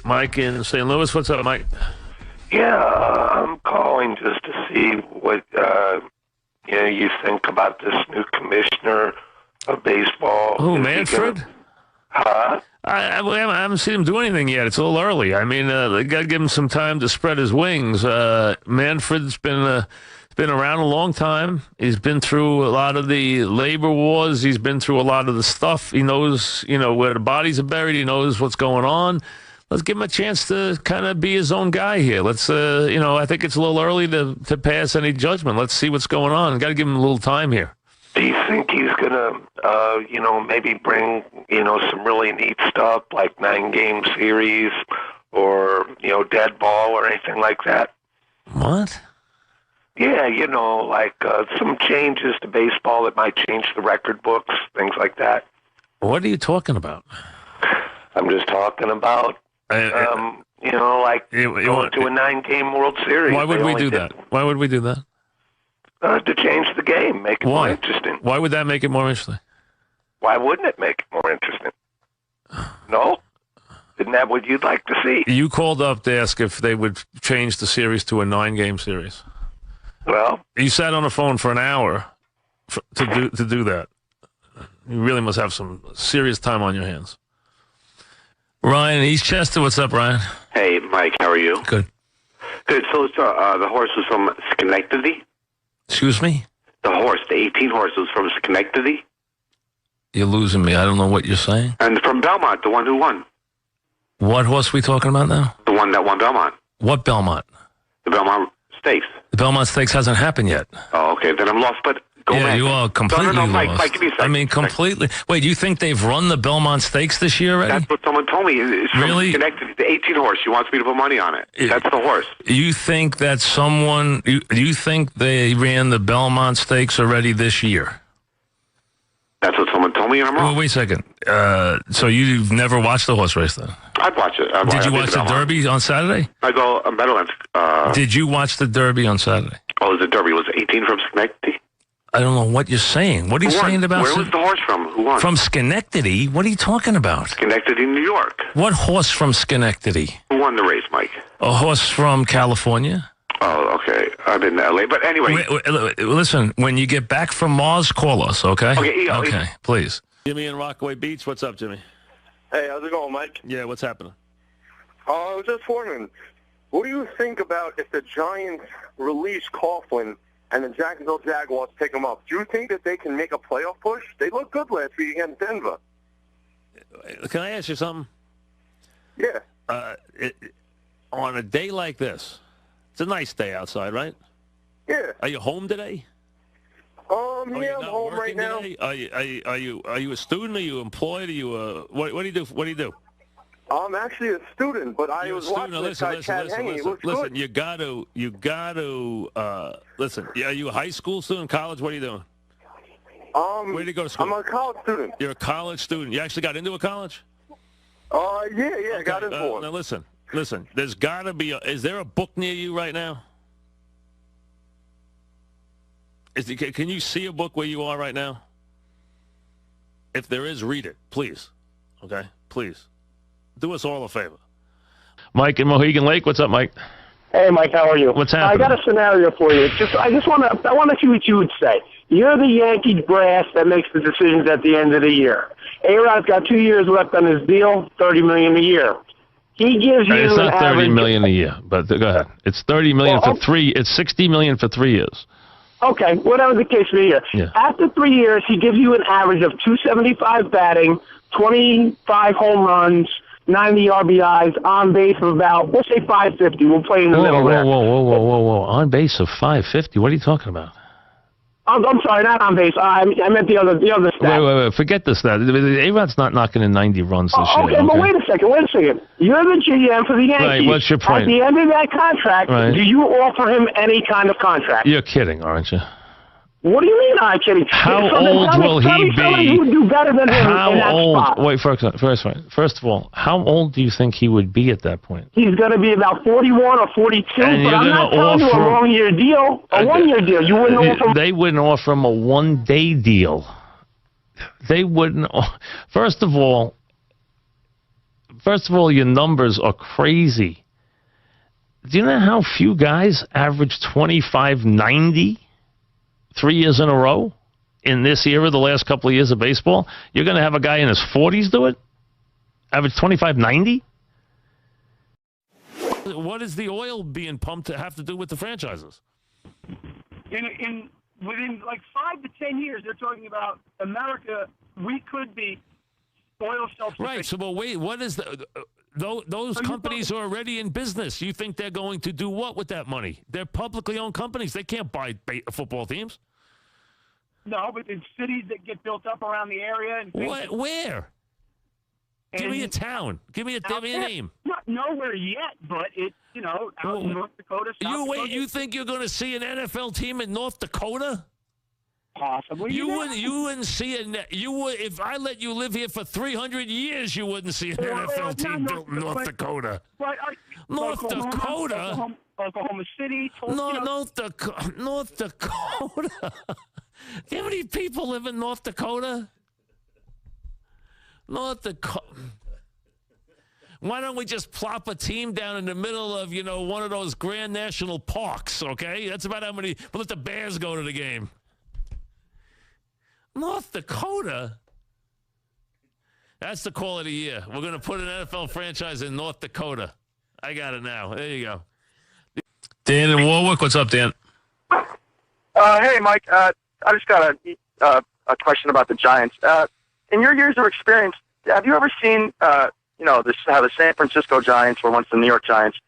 Mike in St. Louis. What's up, Mike? Yeah, I'm calling just to see what you think about this new commissioner of baseball. Who, Manfred? Huh? I haven't seen him do anything yet. It's a little early. I mean, they got to give him some time to spread his wings. Manfred's been around a long time. He's been through a lot of the labor wars. He's been through a lot of the stuff. He knows, where the bodies are buried. He knows what's going on. Let's give him a chance to kind of be his own guy here. Let's, I think it's a little early to pass any judgment. Let's see what's going on. Got to give him a little time here. Do you think he's going to, maybe bring, some really neat stuff like 9-game series or, dead ball or anything like that? What? Yeah, like some changes to baseball that might change the record books, things like that. What are you talking about? I'm just talking about, going to a 9-game World Series. Why would we do that? Why would we do that? To change the game, make it more interesting. Why would that make it more interesting? Why wouldn't it make it more interesting? No? Isn't that what you'd like to see? You called up to ask if they would change the series to a 9-game series. Well, you sat on the phone for an hour to do that. You really must have some serious time on your hands. Ryan in Eastchester, what's up, Ryan? Hey, Mike, how are you? Good. Good. So the horse was from Schenectady? Excuse me? The horse, the 18 horse was from Schenectady? You're losing me. I don't know what you're saying. And from Belmont, the one who won. What horse are we talking about now? The one that won Belmont. What Belmont? The Belmont Stakes. The Belmont Stakes hasn't happened yet. Oh, okay. Then I'm lost, but go back. You are completely no, lost. Mike, give me a second. I mean, completely. Wait, you think they've run the Belmont Stakes this year already? That's what someone told me. It's from Really? Schenectady, the 18 horse. She wants me to put money on it. That's the horse. You think that you think they ran the Belmont Stakes already this year? That's what someone told me, and I'm wrong. Wait a second. So you've never watched the horse race, then? I'd watch it. Did you watch the Derby on Saturday? I go Meadowlands. Did you watch the Derby on Saturday? Oh, the Derby was 18 from Schenectady? I don't know what you're saying. What are you saying about... Where was the horse from? Who won? From Schenectady? What are you talking about? Schenectady, New York. What horse from Schenectady? Who won the race, Mike? A horse from California? Oh, okay. I'm in L.A., but anyway. Listen, when you get back from Mars, call us, okay? Okay, please. Jimmy in Rockaway Beach. What's up, Jimmy? Hey, how's it going, Mike? Yeah, what's happening? I was just wondering, what do you think about if the Giants release Coughlin and the Jacksonville Jaguars pick him up? Do you think that they can make a playoff push? They looked good last week against Denver. Can I ask you something? Yeah. On a day like this, it's a nice day outside, right? Yeah. Are you home today? Yeah, I'm home right now. Today? Are you a student? Are you employed? Are you what do you do? What do you do? I'm actually a student, but I was watching this guy Cat hanging. It looks listen, good. you got to listen. Are you a high school student, college? What are you doing? Where did you go to school? I'm a college student. You're a college student. You actually got into a college? Yeah, okay. I got into one. Now listen. There's got to be. Is there a book near you right now? Can you see a book where you are right now? If there is, read it, please. Okay, please. Do us all a favor. Mike in Mohegan Lake. What's up, Mike? Hey, Mike. How are you? What's happening? I got a scenario for you. I want to see what you would say. You're the Yankee brass that makes the decisions at the end of the year. A-Rod's got 2 years left on his deal, $30 million a year. He gives you it's not $30 million a year, but go ahead. It's $30 million for 3. It's $60 million for 3 years. Okay, whatever the case may be. Yeah. After 3 years, he gives you an average of 275 batting, 25 home runs, 90 RBIs, on base of about, let's say 550. We'll play in the middle there. Whoa. On base of 550? What are you talking about? I'm sorry, not on base. I meant the other stat. Wait. Forget the stat. A-Rod's not knocking in 90 runs this year. Okay, but wait a second. You're the GM for the Yankees. Right, what's your point? At the end of that contract, do you offer him any kind of contract? You're kidding, aren't you? What do you mean I'm kidding? How old will he be? Somebody who would do better than him in that spot. Wait, first of all, how old do you think he would be at that point? He's going to be about 41 or 42, but I'm not telling you a long-year deal. A one-year deal. You wouldn't offer him. They wouldn't offer him a one-day deal. They wouldn't. First of all, First of all, your numbers are crazy. Do you know how few guys average 25.90 3 years in a row in this era, the last couple of years of baseball? You're going to have a guy in his 40s do it? Average 25.90? What does the oil being pumped to have to do with the franchises? Within like 5 to 10 years, they're talking about America. We could be oil self-sufficient. Right. So, but wait, what is those companies are already in business. You think they're going to do what with that money? They're publicly owned companies. They can't buy football teams. No, but in cities that get built up around the area. And where? Give me a town. Give me a name. Not nowhere yet, but it, out in North Dakota. You think you're going to see an NFL team in North Dakota? Possibly. You wouldn't see if I let you live here for 300 years, you wouldn't see an NFL team built in North Dakota. North Dakota? Oklahoma City. North Dakota. Do you know how many people live in North Dakota? North Dakota. Why don't we just plop a team down in the middle of, one of those grand national parks, okay? That's about how many. We'll let the Bears go to the game. North Dakota? That's the call of the year. We're going to put an NFL franchise in North Dakota. I got it now. There you go. Dan in Warwick. What's up, Dan? Hey, Mike. I just got a question about the Giants. In your years of experience, have you ever seen, how the San Francisco Giants were once the New York Giants?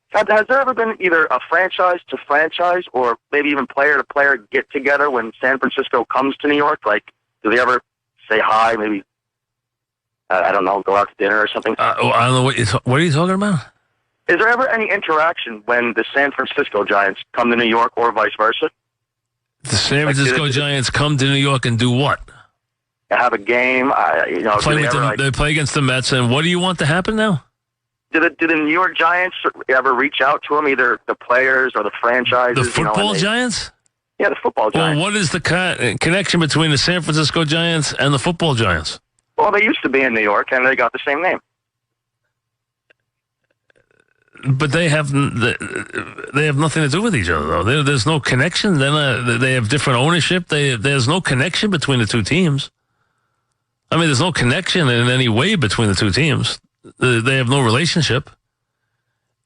Has there ever been either a franchise to franchise or maybe even player to player get together when San Francisco comes to New York? Like, do they ever say hi? Maybe, I don't know, go out to dinner or something? I don't know. What are you talking about? Is there ever any interaction when the San Francisco Giants come to New York or vice versa? The San Francisco Giants come to New York and do what? Have a game. They play against the Mets, and what do you want to happen now? Do the New York Giants ever reach out to them, either the players or the franchises? The football Giants? Yeah, the football Giants. Well, what is the connection between the San Francisco Giants and the football Giants? Well, they used to be in New York, and they got the same name. But they have nothing to do with each other, though. There's no connection. They have different ownership. There's no connection between the two teams. I mean, there's no connection in any way between the two teams. They have no relationship.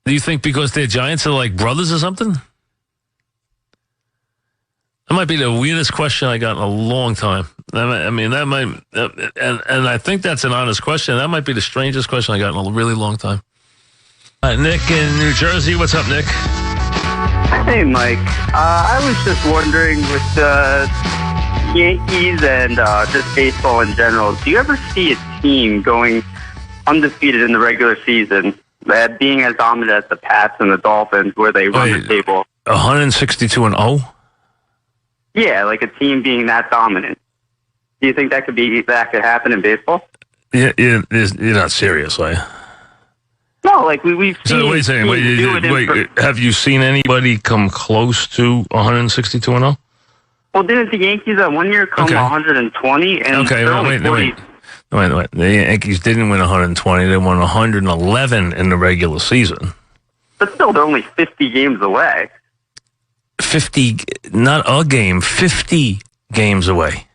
Do you think because they're Giants are like brothers or something? That might be the weirdest question I got in a long time. That might, and I think that's an honest question. That might be the strangest question I got in a really long time. Nick in New Jersey. What's up, Nick? Hey, Mike. I was just wondering with the Yankees and just baseball in general, do you ever see a team going undefeated in the regular season, being as dominant as the Pats and the Dolphins, where they run the table? 162-0? Yeah, like a team being that dominant. Do you think that could happen in baseball? Yeah, you're not serious, are you? No, like we've seen. So wait a second. Have you seen anybody come close to 162-0? Well, didn't the Yankees that one year come 120? And wait. The Yankees didn't win 120. They won 111 in the regular season. But still, they're only 50 games away. 50, not a game, 50 games away.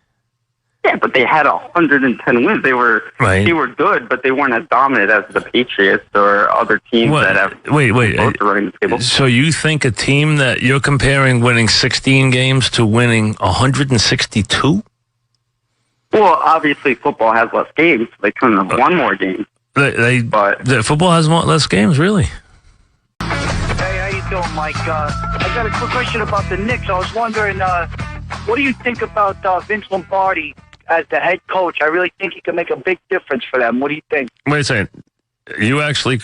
Yeah, but they had 110 wins. They were good, but they weren't as dominant as the Patriots or other teams that have running the table. So you think a team that you're comparing winning 16 games to winning 162? Well, obviously football has less games. They couldn't have won more games. The football has less games, really? Hey, how you doing, Mike? I got a quick question about the Knicks. I was wondering, what do you think about Vince Lombardi as the head coach? I really think he can make a big difference for them. What do you think? Wait a second. You actually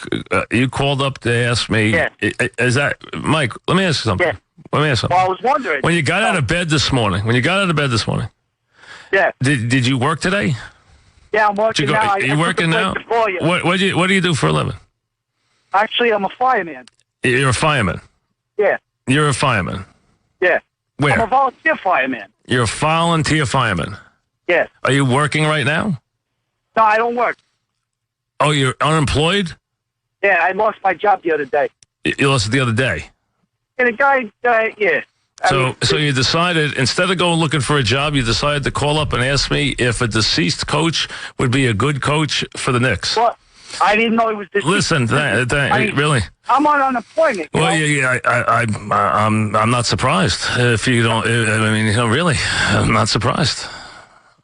you called up to ask me. Yeah. Is that Mike? Let me ask you something. Yeah. Let me ask you something. Well, I was wondering when you got out of bed this morning. Yeah. Did you work today? Yeah, I'm working now. You working now? What do you do for a living? Actually, I'm a fireman. You're a fireman. Yeah. You're a fireman. Yeah. Where? I'm a volunteer fireman. You're a volunteer fireman. Yes. Are you working right now? No, I don't work. Oh, you're unemployed? Yeah, I lost my job the other day. You lost it the other day. And the guy, yeah. So you decided, instead of going looking for a job, you decided to call up and ask me if a deceased coach would be a good coach for the Knicks. Well, I didn't know he was deceased. Listen, really? I'm on unemployment. Well, yeah, I'm not surprised if you don't. I mean, really, I'm not surprised.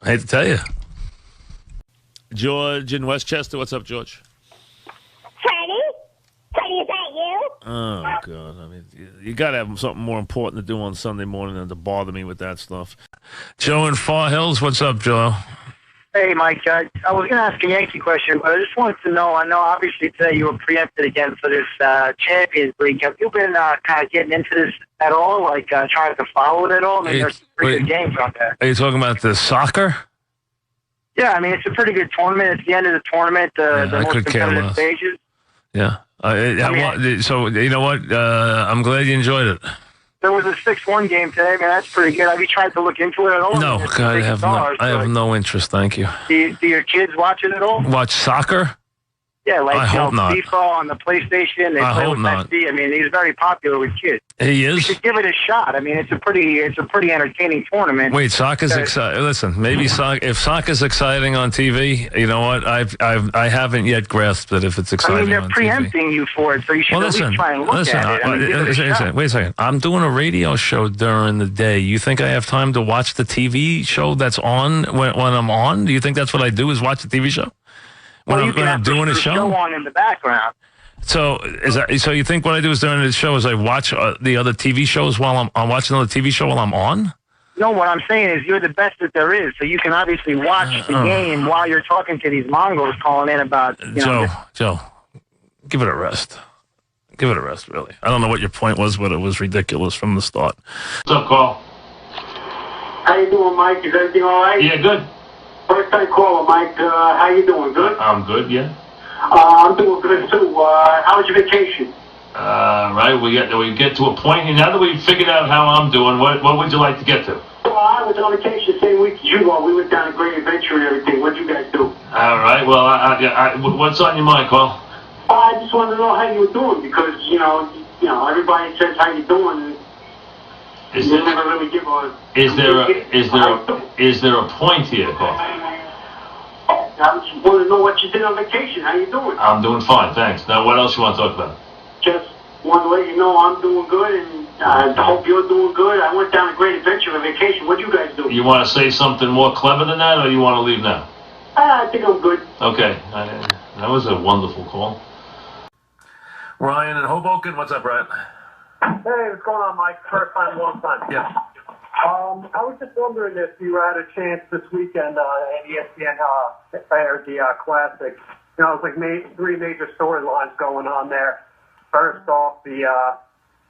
I hate to tell you. George in Westchester, what's up, George? Freddie, is that you? Oh God! I mean, you got to have something more important to do on Sunday morning than to bother me with that stuff. Joe in Far Hills, what's up, Joe? Hey, Mike. I was going to ask a Yankee question, but I just wanted to know. I know, obviously, today you were preempted again for this Champions League. Have you been kind of getting into this at all? Like trying to follow it at all? I mean, there's pretty good games out there. Are you talking about the soccer? Yeah, I mean, it's a pretty good tournament. It's the end of the tournament, the most competitive stages. Yeah. So, you know what? I'm glad you enjoyed it. There was a 6-1 game today. Man, that's pretty good. Have you tried to look into it at all? No, I have no interest, thank you. Do your kids watch it at all? Watch soccer? Yeah, like I hope not. FIFA on the PlayStation. They play with Messi. I mean, he's very popular with kids. He is? You should give it a shot. I mean, it's a pretty entertaining tournament. Wait, soccer's exciting. Listen, maybe if soccer's exciting on TV, you know what? I haven't yet grasped it if it's exciting on TV. I mean, they're preempting you for it, so you should at least try and look at it. Wait a second. I'm doing a radio show during the day. You think I have time to watch the TV show that's on when I'm on? Do you think that's what I do is watch the TV show? When I'm doing a show on in the background. So so you think what I do is during the show is I watch the other TV shows while I'm watching another TV show while I'm on? No, what I'm saying is you're the best that there is, so you can obviously watch the game while you're talking to these Mongols calling in about. Joe, give it a rest. Give it a rest, really. I don't know what your point was, but it was ridiculous from the start. What's up, Carl? How you doing, Mike? Is everything all right? Yeah, good. First time caller, Mike. How you doing? Good? I'm good, yeah. I'm doing good, too. How was your vacation? Right, we get to a point, and now that we've figured out how I'm doing, what would you like to get to? Well, I was on vacation the same week as you were. We went down to Great Adventure and everything. What did you guys do? All right, well, what's on your mind, Carl? I just wanted to know how you were doing because, you know, everybody says how you doing. Is there a point here, Carl? I just want to know what you did on vacation. How you doing? I'm doing fine, thanks. Now, what else you want to talk about? Just want to let you know I'm doing good, and I hope you're doing good. I went down to Great Adventure on vacation. What did you guys do? You want to say something more clever than that, or you want to leave now? I think I'm good. Okay. That was a wonderful call. Ryan in Hoboken. What's up, Ryan? Hey, what's going on, Mike? First time, long time. Yeah. I was just wondering if you had a chance this weekend at ESPN aired the Classic. You know, it was like three major storylines going on there. First off, the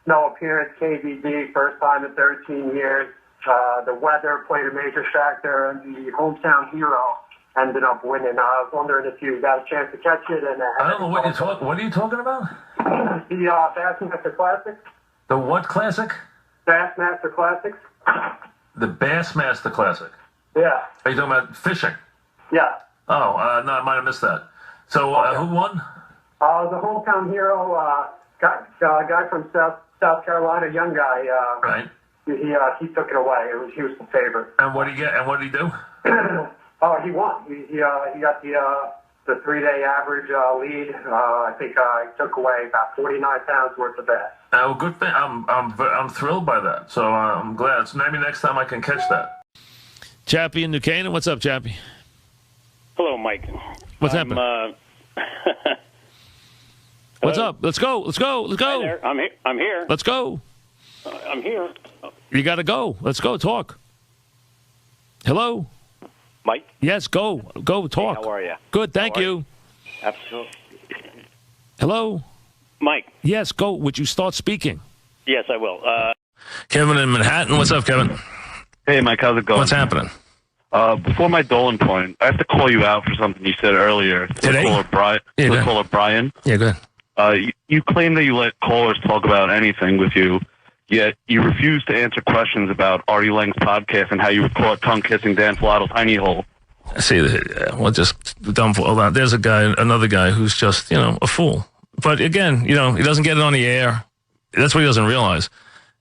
no appearance, KBD, first time in 13 years. The weather played a major factor, and the hometown hero ended up winning. I was wondering if you got a chance to catch it. And I don't know what you're talking. What are you talking about? The Bassmaster Classic. The what Classic? Bassmaster Classics. The Bassmaster Classic. Yeah. Are you talking about fishing? Yeah. Oh, no, I might have missed that. So, who won? The hometown hero, guy from South Carolina, young guy. Right. He took it away. He was the favorite. And what did he get? And what did he do? He won. He got the 3-day average lead. I think he took away about 49 pounds worth of bass. Well, good thing. I'm thrilled by that. So I'm glad. So maybe next time I can catch that. Chappie in New Canaan. What's up, Chappie? Hello, Mike. What's happening? What's up? Let's go. Hi there. I'm here. Let's go. I'm here. You got to go. Let's go. Talk. Hello? Mike? Yes, go. Go, talk. Hey, how are you? Good, thank you. Absolutely. Hello? Mike? Yes, go. Would you start speaking? Yes, I will. Kevin in Manhattan. What's up, Kevin? Hey, Mike. How's it going? What's happening? Before my Dolan point, I have to call you out for something you said earlier. Today? Caller Brian. Yeah, go ahead. You claim that you let callers talk about anything with you, yet you refuse to answer questions about Artie Lang's podcast and how you were caught tongue-kissing Dan Filato's tiny hole. See, we'll just dumb fool that. There's another guy who's just, a fool. But again, he doesn't get it on the air. That's what he doesn't realize.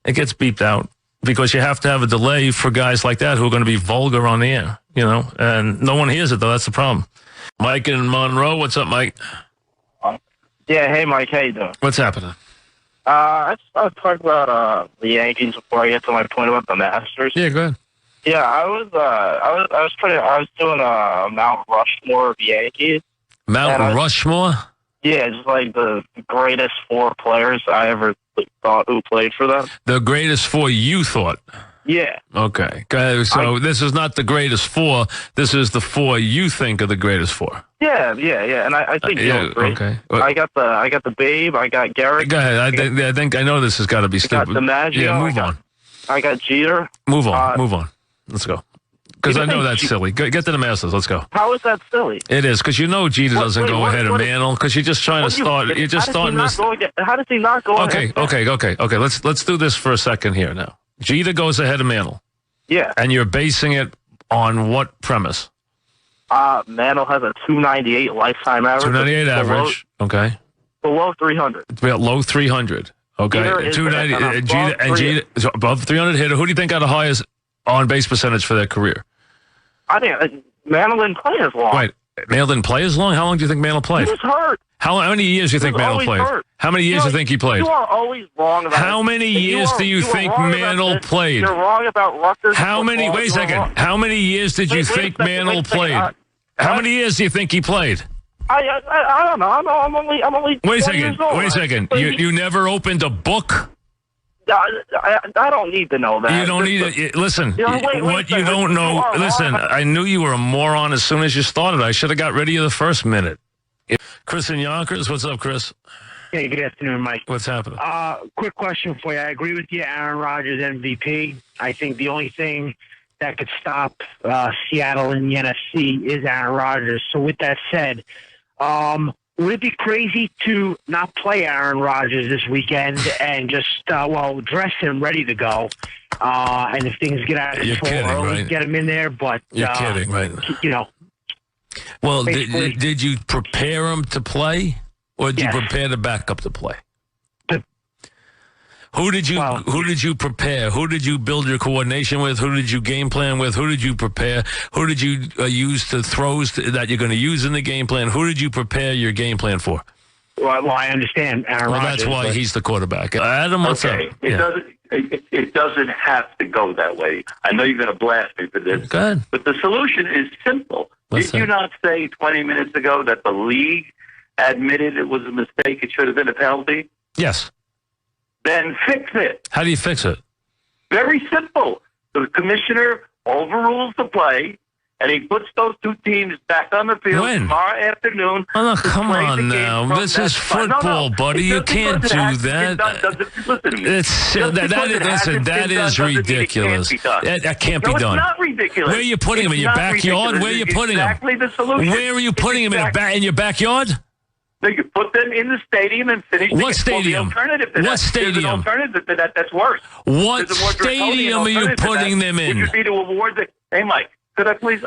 It gets beeped out because you have to have a delay for guys like that who are going to be vulgar on the air, and no one hears it, though. That's the problem. Mike in Monroe. What's up, Mike? Yeah, hey, Mike. How you doing? What's happening? I just want to talk about the Yankees before I get to my point about the Masters. Yeah, go ahead. Yeah, I was doing a Mount Rushmore of Yankees. Mount Rushmore? Yeah, just like the greatest 4 players I ever thought who played for them. The greatest 4 you thought? Yeah. Okay. So this is not the greatest 4. This is the 4 you think are the greatest 4. Yeah. And I think you're great. Okay. I got the Babe. I got Garrett. Go ahead. I think I know this has got to be stupid. I got DiMaggio. Yeah, move on. I got Jeter. Move on. Let's go. Because I know that's silly. Get to the Masters. Let's go. How is that silly? It is, because Jeter doesn't go ahead of Mantle, because you're just trying to start. You're just starting this. How does he not go ahead? Okay. Let's do this for a second here now. Jeter goes ahead of Mantle. Yeah. And you're basing it on what premise? Mantle has a 298 lifetime average. 298 average. Okay. Below 300. Low 300. Okay. 290. Jeter above 300 hitter. Who do you think got the highest on base percentage for their career? I think Mantle didn't play as long. Right. Mantle didn't play as long? How long do you think Mantle played? He was hurt. How many years do you think Mantle played? Hurt. How many years do you think he played? You are always wrong about How many years do you think Mantle played? You're wrong about Rutgers. Wait a second. How many years did you think Mantle played? How many years do you think he played? I don't know. I'm only. Wait a second. You never opened a book? I don't need to know that. You don't need it. Listen, what you don't know. Listen, I knew you were a moron as soon as you started. I should have got rid of you the first minute. Chris in Yonkers. What's up, Chris? Hey, good afternoon, Mike. What's happening? Quick question for you. I agree with you, Aaron Rodgers MVP. I think the only thing that could stop Seattle in the NFC is Aaron Rodgers. So with that said, would it be crazy to not play Aaron Rodgers this weekend and just, dress him ready to go? And if things get out of control early, get him in there. But you're kidding, right? Well, did you prepare him to play, or did you prepare the backup to play? Who did you prepare? Who did you build your coordination with? Who did you game plan with? Who did you prepare? Who did you use the throws that you're going to use in the game plan? Who did you prepare your game plan for? Well, I understand Aaron Rodgers. That's why he's the quarterback. Adam, what's up? It doesn't have to go that way. I know you're going to blast me for this. Go ahead. But the solution is simple. Did you not say 20 minutes ago that the league admitted it was a mistake? It should have been a penalty? Yes. Then fix it. How do you fix it? Very simple. The commissioner overrules the play, and he puts those 2 teams back on the field tomorrow afternoon. Oh, no, come on now. This is football, buddy. You can't do that. That is ridiculous. That can't be done. It's not ridiculous. Where are you putting him? In your backyard? Where are you putting him? Exactly the solution. Where are you putting him? In your backyard? No, you put them in the stadium and finish. What stadium? What stadium? There's an alternative to that. That's worse. What stadium are you putting them in? Which would be to award the. Hey, Mike. Could I please?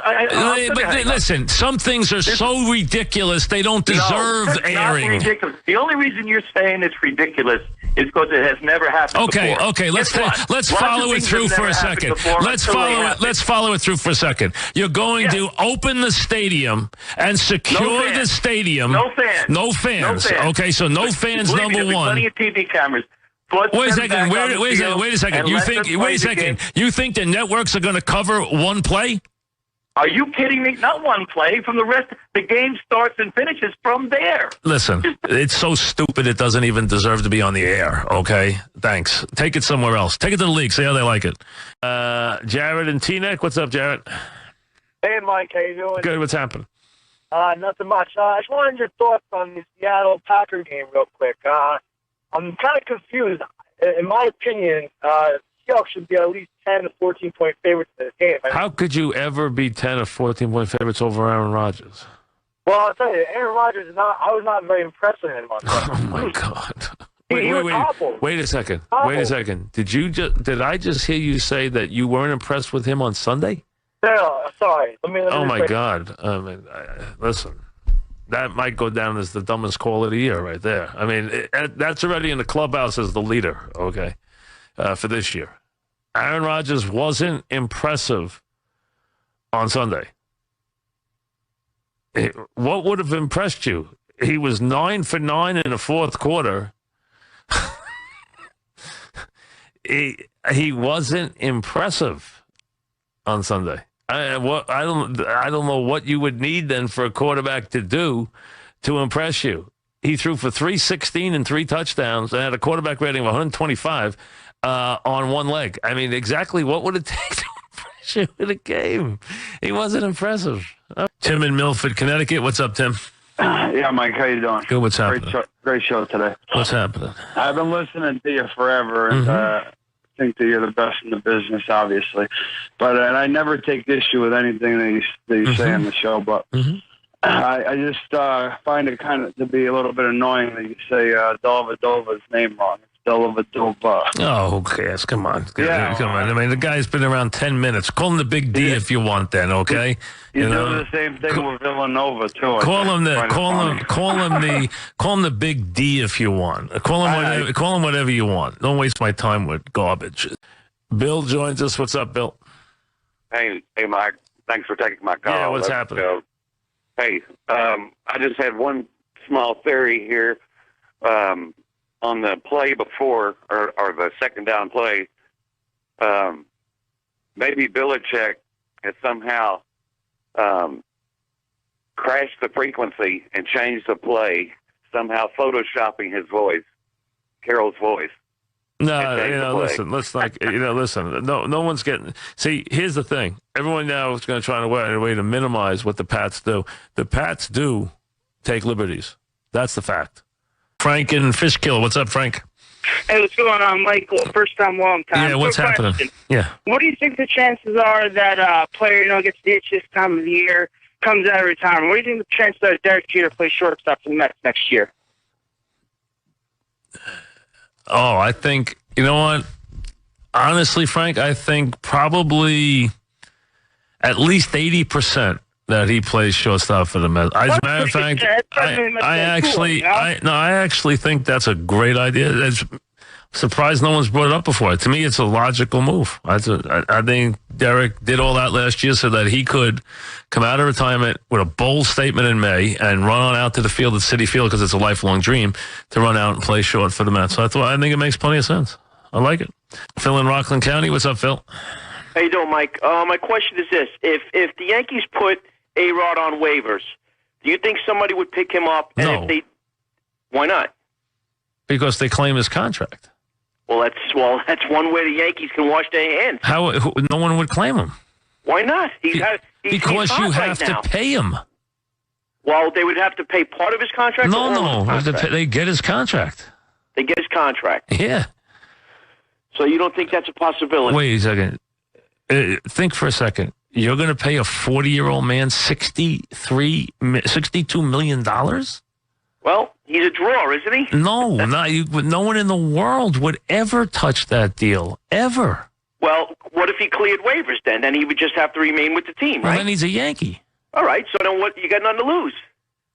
Listen, some things are so ridiculous they don't deserve airing. Not ridiculous. The only reason you're saying it's ridiculous is because it has never happened before. Okay. Let's follow it through for a second. Let's follow it through for a second. You're going to open the stadium and secure the stadium. No fans. No fans. Okay, so no fans. Number one. Plenty of TV cameras. Wait a second. Wait a second. You think the networks are going to cover one play? Are you kidding me? Not one play. From the rest, the game starts and finishes from there. Listen, it's so stupid it doesn't even deserve to be on the air, okay? Thanks. Take it somewhere else. Take it to the league. See how they like it. Jared and Teaneck. What's up, Jared? Hey, Mike. How you doing? Good. What's happening? Nothing much. I just wanted your thoughts on the Seattle Packers game real quick. I'm kind of confused. In my opinion, Seahawks should be at least 10 to 14-point favorites in this game. How could you ever be 10 or 14-point favorites over Aaron Rodgers? Well, I'll tell you, Aaron Rodgers, I was not very impressed with him on Sunday. Oh, my God. Wait a second. Did I just hear you say that you weren't impressed with him on Sunday? No, sorry. Let me Oh, my rephrase. God. I mean, listen, that might go down as the dumbest call of the year right there. I mean, that's already in the clubhouse as the leader, okay, for this year. Aaron Rodgers wasn't impressive on Sunday. What would have impressed you? He was 9 for 9 in the fourth quarter. He wasn't impressive on Sunday. I don't know what you would need then for a quarterback to do to impress you. He threw for 316 and 3 touchdowns and had a quarterback rating of 125 on one leg. I mean, exactly what would it take to impress you in a game? He wasn't impressive. Tim in Milford, Connecticut. What's up, Tim? Yeah, Mike, how you doing? Good. What's happening? Great show today. What's happening? I've been listening to you forever, and think that you're the best in the business, obviously. But and I never take issue with anything that you say on the show. But I just find it kind of to be a little bit annoying that you say Dellavedova's name wrong. It's Dellavedova. Oh, who cares? Come on. Yeah. Come on. I mean, the guy's been around 10 minutes. Call him the Big D if you want then, okay? You do the same thing with Villanova, too. Call him the Big D if you want. Call him whatever you want. Don't waste my time with garbage. Bill joins us. What's up, Bill? Hey, Mike. Thanks for taking my call. Yeah, what's happening? Hey, I just had one small theory here. On the play before, or the second down play, maybe Belichick has somehow crashed the frequency and changed the play, somehow photoshopping his voice, Carroll's voice. No, listen, let's not, listen, no one's getting, see, here's the thing. Everyone now is going to try to find a way to minimize what the Pats do. The Pats do take liberties. That's the fact. Frank in Fishkill. What's up, Frank? Hey, what's going on, Michael? First time, long time. Yeah, what's happening? Question. Yeah. What do you think the chances are that a player, gets the itch this time of the year, comes out of retirement? What do you think the chances are Derek Jeter plays shortstop for the Mets next year? Oh, I think, you know what? Honestly, Frank, I think probably at least 80% that he plays shortstop for the Mets. As a matter of fact, I actually think that's a great idea. It's surprised no one's brought it up before. To me, it's a logical move. I think Derek did all that last year so that he could come out of retirement with a bold statement in May and run on out to the field at Citi Field because it's a lifelong dream to run out and play short for the Mets. So I think it makes plenty of sense. I like it. Phil in Rockland County. What's up, Phil? How you doing, Mike? My question is this. If the Yankees put A-Rod on waivers, do you think somebody would pick him up? And No. Why not? Because they claim his contract. Well, that's one way the Yankees can wash their hands. No one would claim him. Why not? Because you have to pay him. Well, they would have to pay part of his contract? or all of his contract? They get his contract. They get his contract. Yeah. So you don't think that's a possibility? Wait a second. Think for a second. You're going to pay a 40-year-old man $62 million? Well, he's a drawer, isn't he? No, no one in the world would ever touch that deal, ever. Well, what if he cleared waivers then? Then he would just have to remain with the team, Well, right? then he's a Yankee. All right, so then what? You got nothing to lose.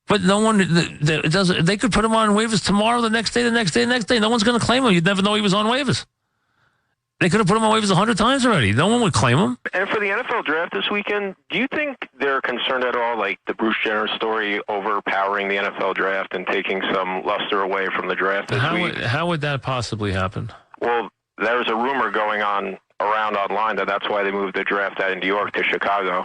But no one doesn't. They could put him on waivers tomorrow, the next day, the next day, the next day. No one's going to claim him. You'd never know he was on waivers. They could have put him on waivers 100 times already. No one would claim him. And for the NFL draft this weekend, do you think they're concerned at all, like the Bruce Jenner story overpowering the NFL draft and taking some luster away from the draft this week? How would that possibly happen? Well, there's a rumor going on around online that's why they moved the draft out of New York to Chicago.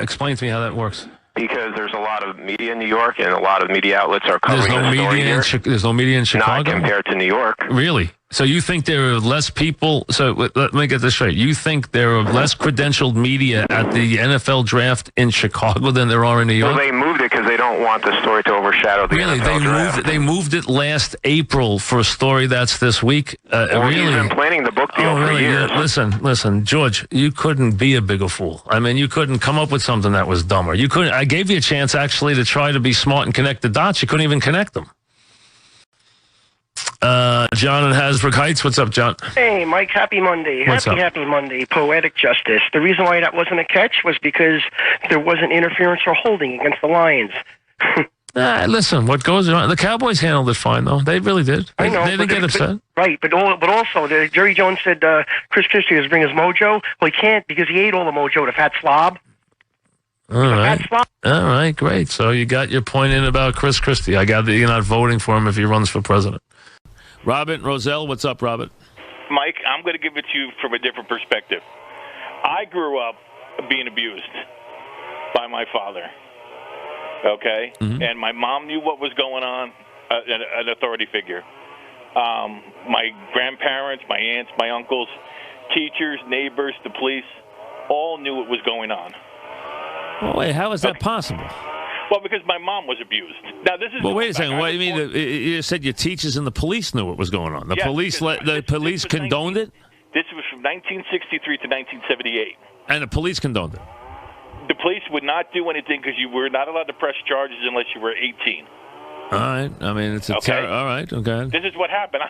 Explain to me how that works. Because there's a lot of media in New York, and a lot of media outlets are covering the story here. There's no media in Chicago? Not compared to New York. Really? So you think there are less people? So let me get this straight. You think there are less credentialed media at the NFL draft in Chicago than there are in New York? Well, they moved it because they don't want the story to overshadow the NFL draft. They moved it last April for a story that's this week. Well, he's been planning the book deal for years. Yeah. Listen, George, you couldn't be a bigger fool. I mean, you couldn't come up with something that was dumber. You couldn't. I gave you a chance actually to try to be smart and connect the dots. You couldn't even connect them. John in Hasbrook Heights. What's up, John? Hey, Mike, happy Monday. What's up? Happy Monday. Poetic justice. The reason why that wasn't a catch was because there wasn't interference or holding against the Lions. Listen, what goes on? The Cowboys handled it fine, though. They really did. They didn't get upset. Right, but also, Jerry Jones said Chris Christie was bring his mojo. Well, he can't because he ate all the mojo, the fat slob. All right, great. So you got your point in about Chris Christie. I got that you're not voting for him if he runs for president. Robert Roselle, what's up, Robert? Mike, I'm going to give it to you from a different perspective. I grew up being abused by my father, okay? Mm-hmm. And my mom knew what was going on, an authority figure. My grandparents, my aunts, my uncles, teachers, neighbors, the police, all knew what was going on. Well, wait, how is that possible? Well, because my mom was abused. Now, this is. Well, wait a second. What do you mean? You said your teachers and the police knew what was going on. The police condoned it? This was from 1963 to 1978. And the police condoned it? The police would not do anything because you were not allowed to press charges unless you were 18. All right. I mean, it's a all right. Okay. This is what happened.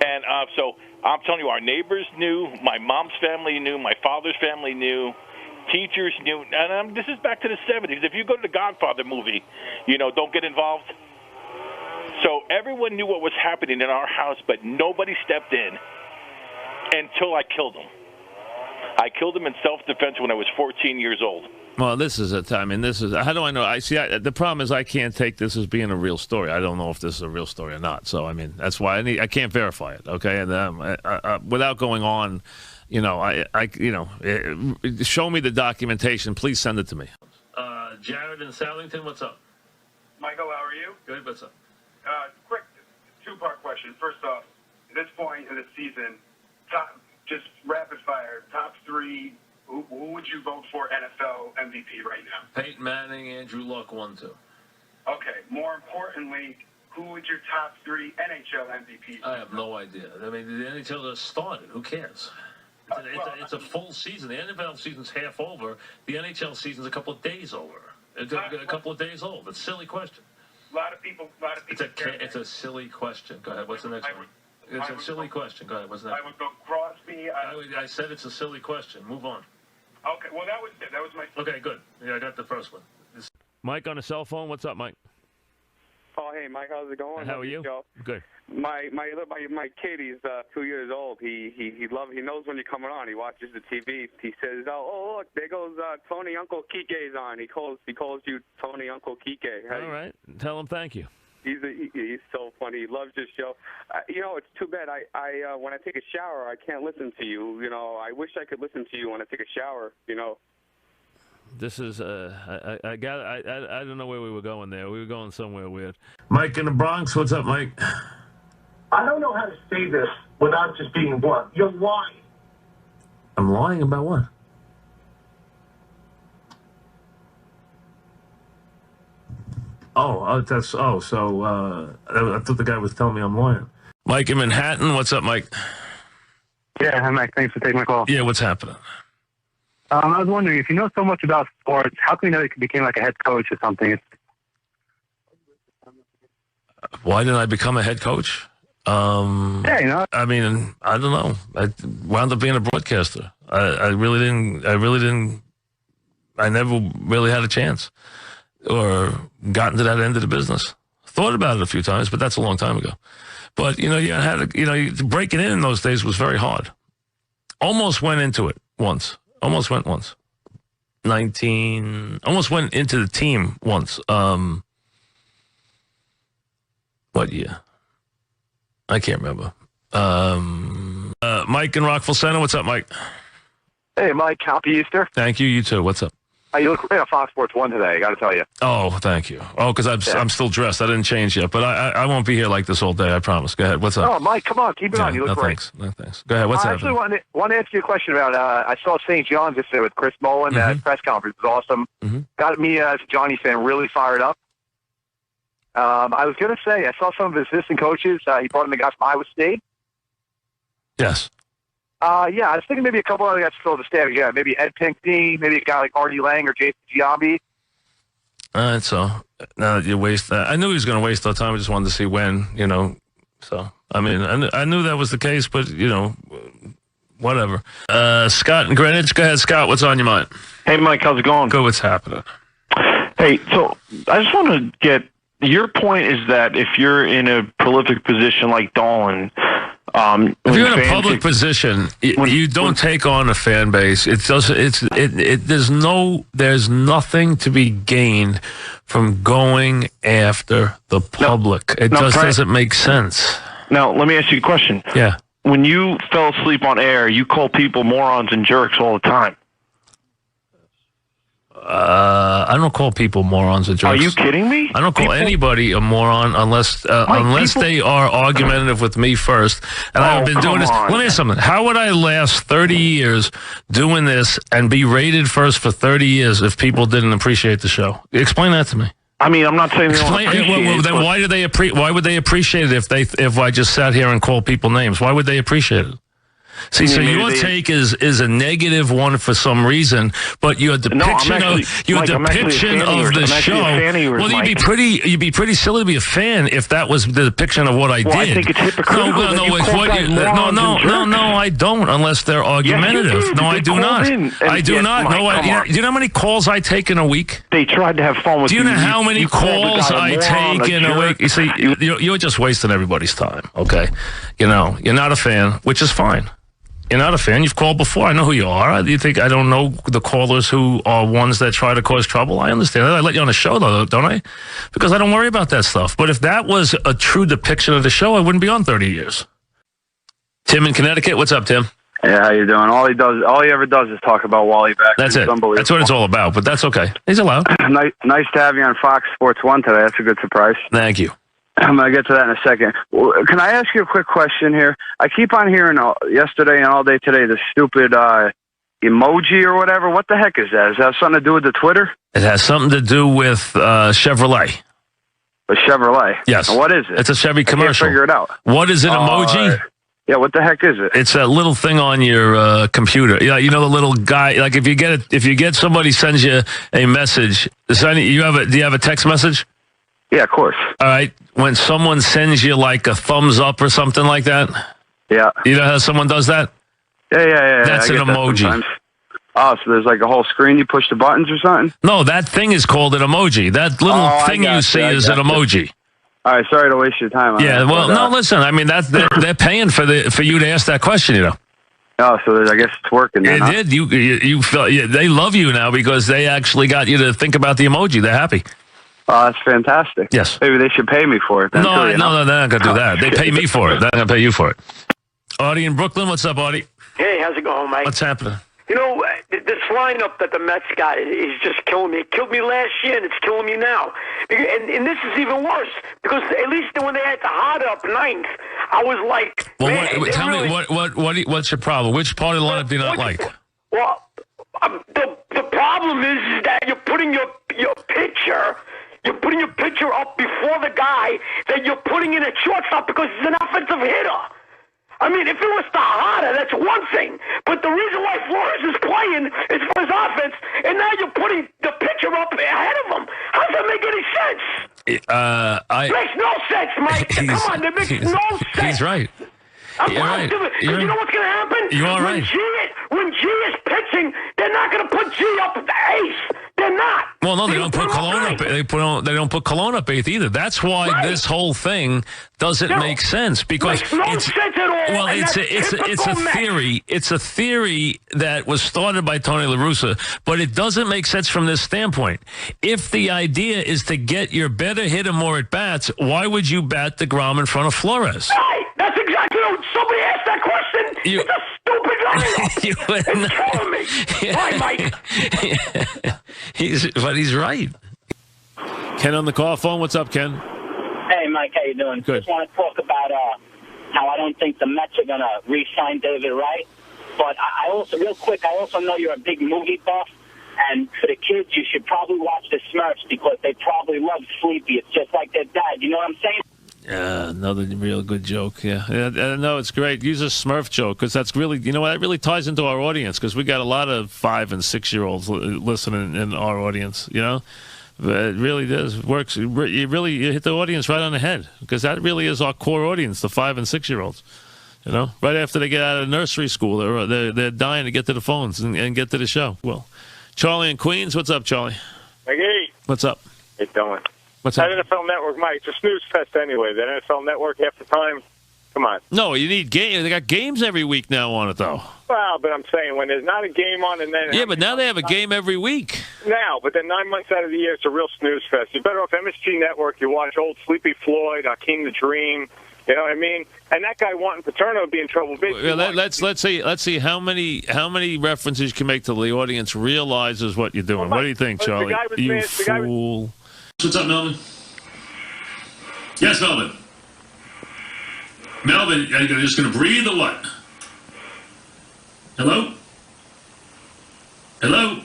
And so I'm telling you, our neighbors knew, my mom's family knew, my father's family knew. Teachers knew, and this is back to the 70s. If you go to the Godfather movie, don't get involved. So everyone knew what was happening in our house, but nobody stepped in until I killed him. I killed him in self-defense when I was 14 years old. Well, this is how do I know? The problem is I can't take this as being a real story. I don't know if this is a real story or not. So, I mean, that's why I can't verify it, okay? And without going on, show me the documentation. Please send it to me. Jared in Southington, what's up? Michael, how are you? Good, what's up? Quick two-part question. First off, at this point in the season, just rapid fire, top three, who would you vote for NFL MVP right now? Peyton Manning, Andrew Luck, 1-2. Okay, more importantly, who would your top three NHL MVPs? I have no idea. I mean, the NHL just started. Who cares? It's a full season. The NFL season's half over. The NHL season's a couple of days over. It's a couple of days old. It's a silly question. A lot of people. It's a silly question. Go ahead. What's the next one? It's a silly question. Go ahead. What's the next? I would go Crosby. I said it's a silly question. Move on. Okay. Well, that was it. That was my. Okay. Good. Yeah, I got the first one. Mike on a cell phone. What's up, Mike? Oh, hey, Mike. How's it going? How are you? Good. My kid, he's 2 years old. He knows when you're coming on. He watches the TV. He says, "Oh, look, there goes Tony Uncle Kike's on." He calls you Tony Uncle Kike. All right. Tell him thank you. He's so funny. He loves your show. It's too bad. I when I take a shower, I can't listen to you. I wish I could listen to you when I take a shower. This is I don't know where we were going there. We were going somewhere weird. Mike in the Bronx, what's up, Mike? I don't know how to say this without just being blunt. You're lying. I'm lying about what? So I thought the guy was telling me I'm lying. Mike in Manhattan, what's up, Mike? Yeah, hi, Mike. Thanks for taking my call. Yeah, what's happening? I was wondering, if you know so much about sports, how can you know you became like a head coach or something? Why didn't I become a head coach? I mean, I don't know. I wound up being a broadcaster. I never really had a chance or got into that end of the business. Thought about it a few times, but that's a long time ago. But, breaking in those days was very hard. Almost went into it once. Almost went once. Almost went into the team once. What year? I can't remember. Mike in Rockville Center. What's up, Mike? Hey, Mike. Happy Easter. Thank you. You too. What's up? You look great on Fox Sports 1 today, I got to tell you. Oh, thank you. Oh, because I'm still dressed. I didn't change yet, but I won't be here like this all day, I promise. Go ahead. What's up? Oh, Mike, come on. Keep it on. You look great. No, thanks. Go ahead. What's happening? I actually want to ask you a question about, I saw St. John's yesterday with Chris Mullen. That press conference was awesome. Mm-hmm. Got me, as a Johnny fan, really fired up. I was going to say, I saw some of his assistant coaches. He brought in the guys from Iowa State. Yes. I was thinking maybe a couple other guys to fill the staff. Yeah, maybe Ed Pinkney, maybe a guy like Artie Lang or Jason Giambi. All right, so now that you waste that, I knew he was going to waste our time. I just wanted to see when, so I mean, I knew that was the case, but, whatever. Scott in Greenwich. Go ahead, Scott. What's on your mind? Hey, Mike, how's it going? Good. What's happening? Hey, so I just want to get your point is that if you're in a prolific position like Dolan, if you're in a public position, you don't take on a fan base. There's nothing to be gained from going after the public. It doesn't make sense. Now, let me ask you a question. Yeah. When you fell asleep on air, you call people morons and jerks all the time. I don't call people morons or jerks. Are you kidding me? I don't call anybody a moron unless they are argumentative with me first. And I've been doing this. Let me ask you something. How would I last 30 years doing this and be rated first for 30 years if people didn't appreciate the show? Explain that to me. I mean, I'm not saying they don't appreciate it. Then why would they appreciate it if I just sat here and called people names? Why would they appreciate it? See, so your take is a negative one for some reason, but your depiction of the show. Well, you'd be pretty silly to be a fan if that was the depiction of what I did. I think it's hypocritical. No, I don't. Unless they're argumentative. No, I do not. I do not. No, do you know how many calls I take in a week? They tried to have fun with you. Do you know how many calls I take in a week? You see, you're just wasting everybody's time. Okay, you're not a fan, which is fine. You're not a fan. You've called before. I know who you are. You think I don't know the callers who are ones that try to cause trouble? I understand that. I let you on the show, though, don't I? Because I don't worry about that stuff. But if that was a true depiction of the show, I wouldn't be on 30 years. Tim in Connecticut. What's up, Tim? Hey, how you doing? All he ever does is talk about Wally Beck. That's it. That's what it's all about, but that's okay. He's allowed. Nice to have you on Fox Sports 1 today. That's a good surprise. Thank you. I'm going to get to that in a second. Can I ask you a quick question here? I keep on hearing yesterday and all day today the stupid emoji or whatever. What the heck is that? Does that have something to do with the Twitter? It has something to do with Chevrolet. A Chevrolet? Yes. And what is it? It's a Chevy commercial. I can't figure it out. What is an emoji? Yeah, what the heck is it? It's that little thing on your computer. Yeah, the little guy. Like if you get somebody sends you a message. Do you have a text message? Yeah, of course. All right. When someone sends you like a thumbs up or something like that. Yeah. You know how someone does that? Yeah. That's an emoji. Oh, so there's like a whole screen, you push the buttons or something? No, that thing is called an emoji. That little thing you see is an emoji. All right, sorry to waste your time on that. Well, no, listen, I mean, they're paying for you to ask that question, Oh, so I guess it's working then, It did. You felt they love you now because they actually got you to think about the emoji. They're happy. Oh, that's fantastic. Yes. Maybe they should pay me for it. Then no, they're not going to do that. They pay me for it. They're not going to pay you for it. Audie in Brooklyn, what's up, Audie? Hey, how's it going, Mike? What's happening? This lineup that the Mets got is just killing me. It killed me last year, and it's killing me now. And this is even worse, because at least when they had the hard up ninth, I was like, tell me, what's your problem? Which part of the lineup do you not like? Well, the problem is that you're putting your pitcher... You're putting your pitcher up before the guy that you're putting in at shortstop because he's an offensive hitter. I mean, if it was Tejada, that's one thing. But the reason why Flores is playing is for his offense, and now you're putting the pitcher up ahead of him. How does that make any sense? It makes no sense, Mike. Come on, it makes no sense. He's right. You're right. You know what's going to happen? You are right. When G is pitching, they're not going to put G up at the ace. They're not. Well, no, they don't put Cologne up. They don't put Cologne up eighth either. That's why this whole thing doesn't make sense because makes no sense at all. Well, it's a theory. It's a theory that was started by Tony La Russa, but it doesn't make sense from this standpoint. If the idea is to get your better hitter more at bats, why would you bat DeGrom in front of Flores? Right. That's exactly what somebody asked that question. It's a stupid lineup. It's killing me. Hi, Mike. He's right. Ken on the call phone. What's up, Ken? Hey, Mike. How you doing? Good. Just want to talk about how I don't think the Mets are going to re-sign David Wright. But I also, real quick, I also know you're a big movie buff. And for the kids, you should probably watch the Smurfs because they probably love Sleepy. It's just like their dad. You know what I'm saying? Another real good joke. Yeah. No, it's great. Use a Smurf joke because that's really, that really ties into our audience because we got a lot of 5- and 6-year-olds listening in our audience. It really does works. You hit the audience right on the head, because that really is our core audience, the 5 and 6-year-olds. You know, right after they get out of nursery school, they're dying to get to the phones and get to the show. Well, Charlie in Queens, what's up, Charlie? Hey. What's up? Hey, Dylan. What's up? That NFL Network, Mike, it's a snooze fest anyway. That NFL Network, half the time, come on. No, you need games. They got games every week now on it, though. Well, but I'm saying when there's not a game on and then... Yeah, but now they have a game every week. Now, but then 9 months out of the year, it's a real snooze fest. You're better off MSG Network. You watch old Sleepy Floyd, Hakeem the Dream. You know what I mean? And that guy wanting Paterno to be in trouble. Well, let's see how many references you can make till the audience realizes what you're doing. What do you think, Charlie? You fool. What's up, Melvin? Yes, Melvin. Melvin, are you just going to breathe or what? Hello? Hello?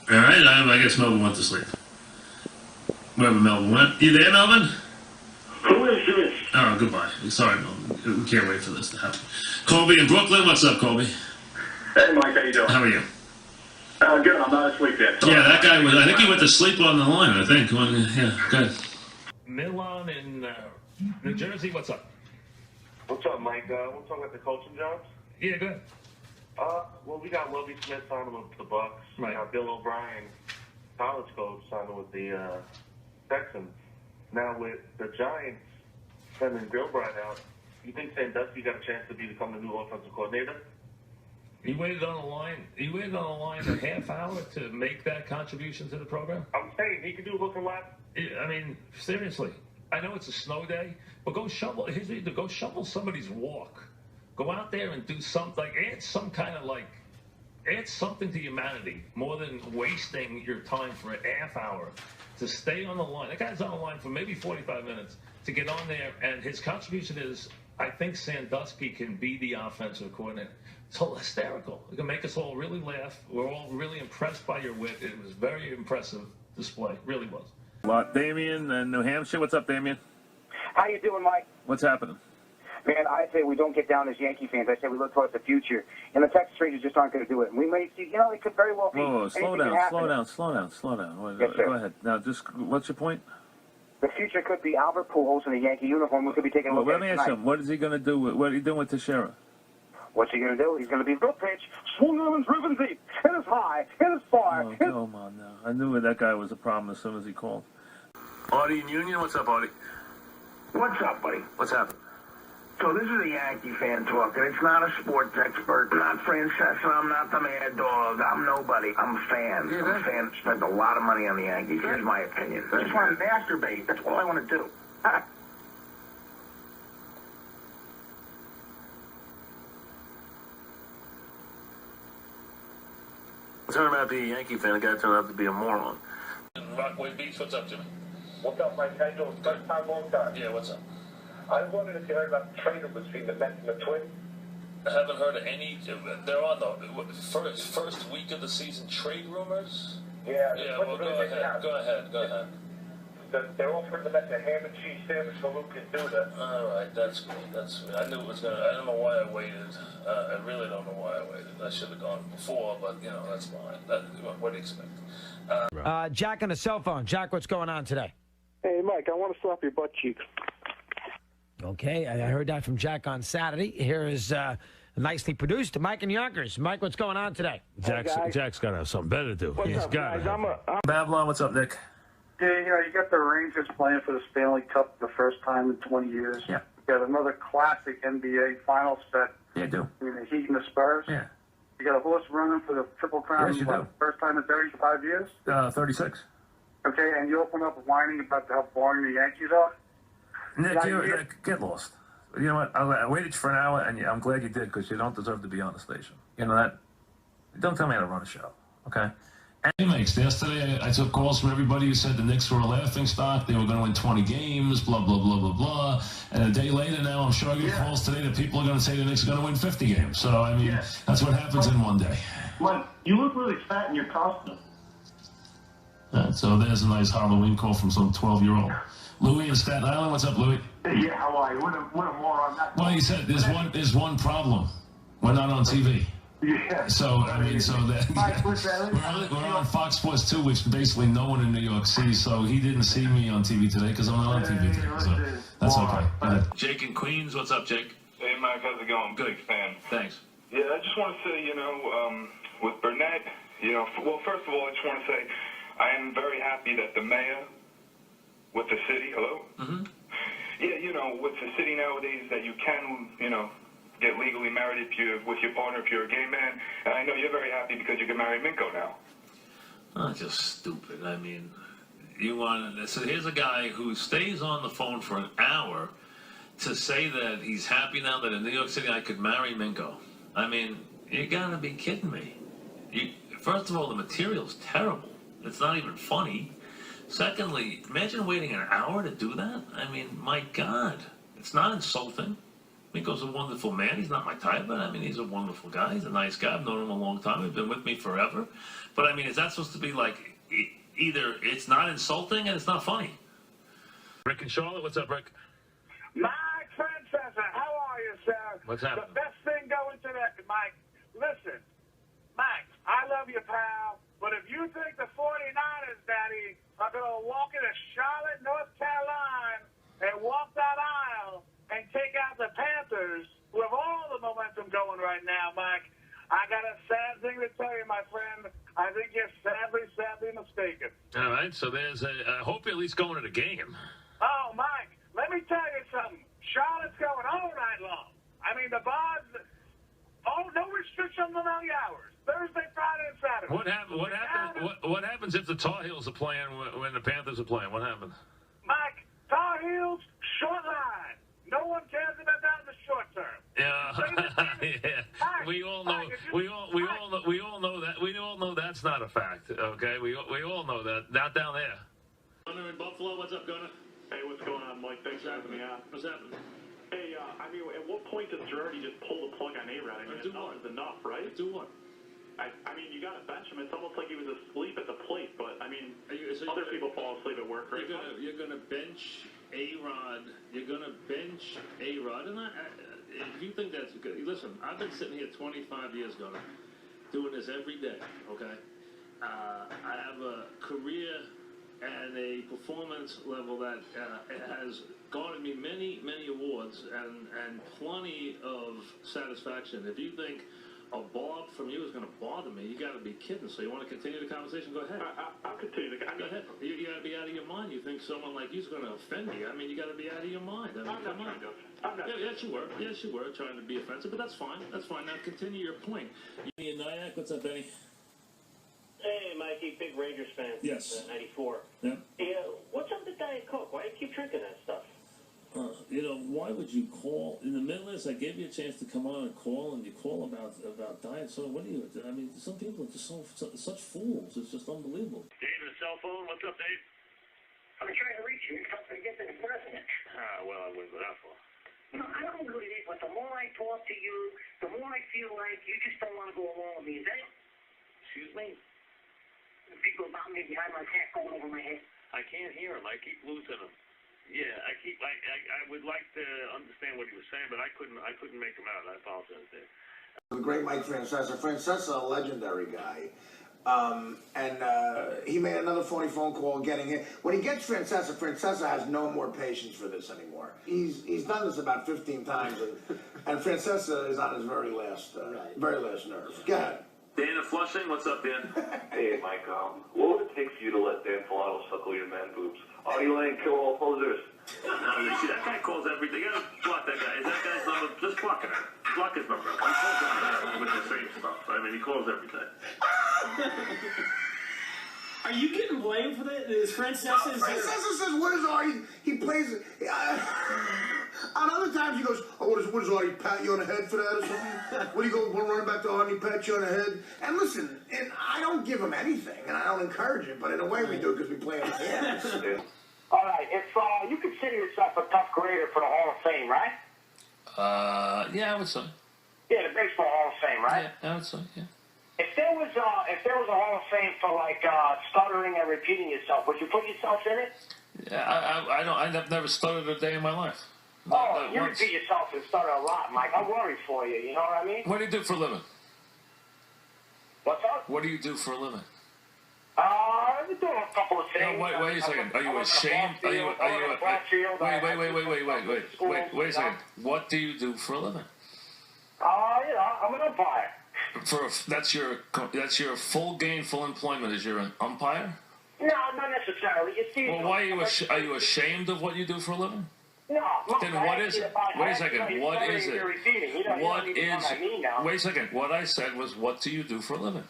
All right, I guess Melvin went to sleep. Wherever Melvin went. You there, Melvin? Who is this? Oh, goodbye. Sorry, Melvin. We can't wait for this to happen. Colby in Brooklyn. What's up, Colby? Hey, Mike, how you doing? How are you? Good. I'm not asleep yet. Yeah, that guy was. I think he went to sleep on the line. I think. Yeah, good. Milan in New Jersey. What's up? What's up, Mike? We'll talk about the coaching jobs. Yeah, good. Well, we got Lovie Smith signing with the Bucks. Right. We got Bill O'Brien, college coach, signing with the Texans. Now with the Giants sending Gilbride out, you think Sandusky got a chance to become the new offensive coordinator? He waited on the line. He waited on the line a half hour to make that contribution to the program. I'm saying he could do hook and ladder. I mean, seriously. I know it's a snow day, but go shovel. Here's what you do: go shovel somebody's walk. Go out there and do something. Like add some kind of add something to humanity more than wasting your time for a half hour to stay on the line. That guy's on the line for maybe 45 minutes to get on there, and his contribution is, I think Sandusky can be the offensive coordinator. It's all hysterical. It can make us all really laugh. We're all really impressed by your wit. It was a very impressive display. It really was. Damien in New Hampshire. What's up, Damien? How you doing, Mike? What's happening? Man, I say we don't get down as Yankee fans. I say we look towards the future. And the Texas Rangers just aren't going to do it. And we may see, it could very well be. Whoa, slow down. Yes, sir. Go ahead. Now, what's your point? The future could be Albert Pujols in a Yankee uniform. We could be taking a look at it tonight. Let me ask him, what is he going to do? What are you doing with Teixeira? What's he going to do? He's going to be good pitch, swung on and driven deep. It is high. It is far. Oh, come on now. I knew that guy was a problem as soon as he called. Artie in Union. What's up, Artie? What's up, buddy? What's happened? So this is a Yankee fan talking. It's not a sports expert. I'm not Francesa. I'm not the Mad Dog. I'm nobody. I'm a fan. I'm a fan that spent a lot of money on the Yankees. Here's my opinion. I just want to masturbate. That's all I want to do. Turn out to be a Yankee fan. The guy turned out to be a moron. Rockaway Beach. What's up, Jimmy? What's up, Mike? How you doing? First time, long time. Yeah, what's up? I was wondering if you heard about the trade between the Mets and the Twins. I haven't heard of any. They're on the first week of the season trade rumors. Yeah. Well, go ahead. They're offering the Mets a ham and cheese sandwich for Luke and Duda. All right, that's good. I knew it was gonna. I don't know why I waited. I really don't know why I waited. I should have gone before, but that's fine. What do you expect? Jack on the cell phone. Jack, what's going on today? Hey, Mike, I want to slap your butt cheeks. Okay, I heard that from Jack on Saturday. Here is nicely produced Mike and Yonkers. Mike, what's going on today? Jack's got to have something better to do. What's He's up, got guys? it. Babylon, what's up, Nick? Yeah, you got the Rangers playing for the Stanley Cup for the first time in 20 years. Yeah. You got another classic NBA Finals bet. Yeah, I do. Between the Heat and the Spurs. Yeah. You got a horse running for the Triple Crown. Yes, you do. First time in 35 years. 36. Okay, and you open up whining about how boring the Yankees are. Nick, get lost. You know what? I waited for an hour, and I'm glad you did, because you don't deserve to be on the station. You know that? Don't tell me how to run a show, okay? Anyways, yesterday I took calls from everybody who said the Knicks were a laughing stock. They were going to win 20 games, blah, blah, blah, blah, blah. And a day later now, I'm sure I get calls today that people are going to say the Knicks are going to win 50 games. So, I mean, that's what happens in one day. Mike, you look really fat in your costume. So there's a nice Halloween call from some 12-year-old. Louis in Staten Island. What's up, Louis? Yeah, how are you? What a moron. Well, he said there's one problem. We're not on TV. Yeah. So, I mean, so that we're on Fox Sports 2, which basically no one in New York sees. So he didn't see me on TV today because I'm not on TV today. So that's okay. Jake in Queens, what's up, Jake? Hey, Mike, how's it going? Good. Big fan. Thanks. Yeah, I just want to say, with Burnett, well, first of all, I just want to say I am very happy that the mayor with the city, hello? Mm-hmm. Yeah, with the city nowadays that you can, get legally married with your partner if you're a gay man. And I know you're very happy because you can marry Minko now. Oh, just stupid. I mean, so here's a guy who stays on the phone for an hour to say that he's happy now that in New York City I could marry Minko. I mean, you gotta be kidding me. First of all, the material's terrible. It's not even funny. Secondly, imagine waiting an hour to do that. I mean, my God, it's not insulting. Minko's a wonderful man. He's not my type, but I mean, he's a wonderful guy. He's a nice guy. I've known him a long time. He's been with me forever. But I mean, is that supposed to be like either it's not insulting and it's not funny? Rick and Charlotte, what's up, Rick? Mike Francesa, how are you, sir? What's happening? The best thing going today, Mike. Listen, Mike, I love you, pal. But if you think the 49ers, Daddy, are going to walk into Charlotte, North Carolina, and walk that aisle and take out the Panthers, who have all the momentum going right now, Mike, I got a sad thing to tell you, my friend. I think you're sadly mistaken. All right, so I hope you're at least going to the game. Oh, Mike, let me tell you something. Charlotte's going all night long. I mean, the bars, no restrictions on the hours. Thursday, Friday, and Saturday. What happens if the Tar Heels are playing when the Panthers are playing? What happens? Mike, Tar Heels, short line. No one cares about that in the short term. Yeah, Mike, we all know that. We all know that's not a fact. Okay, we all know that. Not down there. Gunner in Buffalo, what's up, Gunner? Hey, what's going on, Mike? Thanks for having me out. What's happening? Hey, at what point does Girardi just pull the plug on A-Rod? I mean, enough is enough, right? Do what? I mean, you got to bench him. It's almost like he was asleep at the plate, but, I mean, other people fall asleep at work, right? You're going to bench A-Rod. You're going to bench A-Rod. And if you think that's good, listen, I've been sitting here 25 years, Gunner, doing this every day, okay? I have a career and a performance level that has garnered me many awards and plenty of satisfaction. If you think a barb from you is going to bother me, you got to be kidding. So you want to continue the conversation? Go ahead. I'll continue. Go ahead. You got to be out of your mind. You think someone like you is going to offend me? I mean, you got to be out of your mind. I mean, come on. Yes, you were. Yes, you were trying to be offensive, but that's fine. That's fine. Now continue your point. You in Nyack? What's up, Benny? Hey, Mikey, big Rangers fan. Yes. 94. Yeah. Yeah, what's up with Diet Coke? Why do you keep drinking that stuff? Why would you call in the middle of this? I gave you a chance to come on and call, and you call about diet. So what do you? I mean, some people are just such fools. It's just unbelievable. Dave, a cell phone. What's up, Dave? I'm trying to reach you. You're to get to the president. Well, I wouldn't go that far. I don't know who it is, but the more I talk to you, the more I feel like you just don't want to go along with me. Is that it? Excuse me? People about me behind my back going over my head. I can't hear him. I keep losing him. Yeah, I would like to understand what he was saying, but I couldn't make him out. I apologize there. The great Mike Francesa. Francesa, a legendary guy. He made another phony phone call getting hit. When he gets Francesa, Francesa has no more patience for this anymore. He's done this about 15 times, and Francesa is on his very last nerve. Go ahead. Dan in Flushing, what's up, Dan? Hey, Mike, what would it take for you to let Dan Filato suckle your man boobs? Artie Lane, kill all posers. No, see, that guy calls every day. You gotta block that guy. Is that guy's number? Just block it. Block his number. He calls every day with the same stuff. I mean, he calls every day. Are you getting blamed for that? Is Francesa? Francesa says, "What is Artie?" He plays. On other times he goes, "Oh, what is Artie? Pat you on the head for that or something?" What do you go running back to Artie? Pat you on the head? And listen, and I don't give him anything, and I don't encourage it, but in a way we do because we play in the game. All right, if you consider yourself a tough grader for the Hall of Fame, right? Yeah, I would say. Yeah, the Baseball Hall of Fame, right? Yeah, I would say. Yeah. If there was a Hall of Fame for like stuttering and repeating yourself, would you put yourself in it? Yeah, I've never stuttered a day in my life. You repeat yourself and stutter a lot, Mike. I worry for you. You know what I mean? What do you do for a living? What's up? What do you do for a living? I'm doing a couple of things. No, wait a second. Are you ashamed? Wait a second. What do you do for a living? I'm an umpire. That's your full gainful employment as you're an umpire? No, not necessarily. You see, well, why are you ashamed of what you do for a living? No. Look, then what is it? Wait a second. What is it? Wait a second. What I said was, what do you do for a living?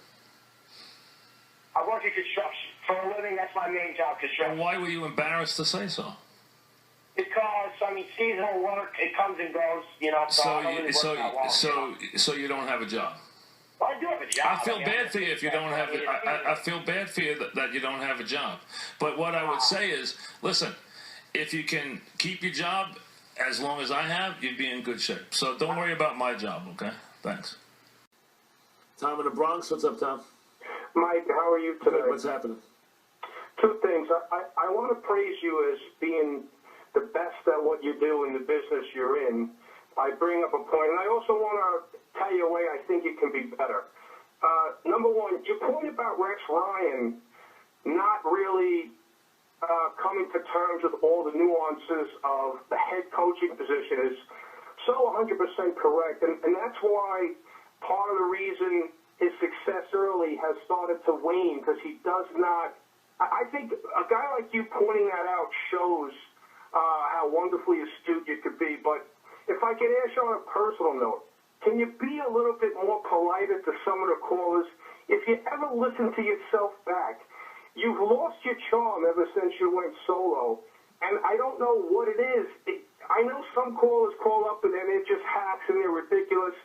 I work in construction. For a living, that's my main job, construction. Well, why were you embarrassed to say so? Because, seasonal work, it comes and goes, So you don't have a job? Well, I do have a job. I feel bad for you if you don't have it. I feel bad for you that you don't have a job. But what I would say is, listen, if you can keep your job as long as I have, you'd be in good shape. So don't worry about my job, okay? Thanks. Tom in the Bronx, what's up, Tom? Mike, how are you today? What's happening? Two things. I want to praise you as being the best at what you do in the business you're in. I bring up a point, and I also want to tell you a way I think it can be better. Number one, your point about Rex Ryan not really coming to terms with all the nuances of the head coaching position is so 100% correct, and that's why part of the reason his success early has started to wane, because he does not. I think a guy like you pointing that out shows how wonderfully astute you could be. But if I could ask you on a personal note, can you be a little bit more polite to some of the callers? If you ever listen to yourself back, you've lost your charm ever since you went solo. And I don't know what it is. I know some callers call up and then they're just hacks and they're ridiculous.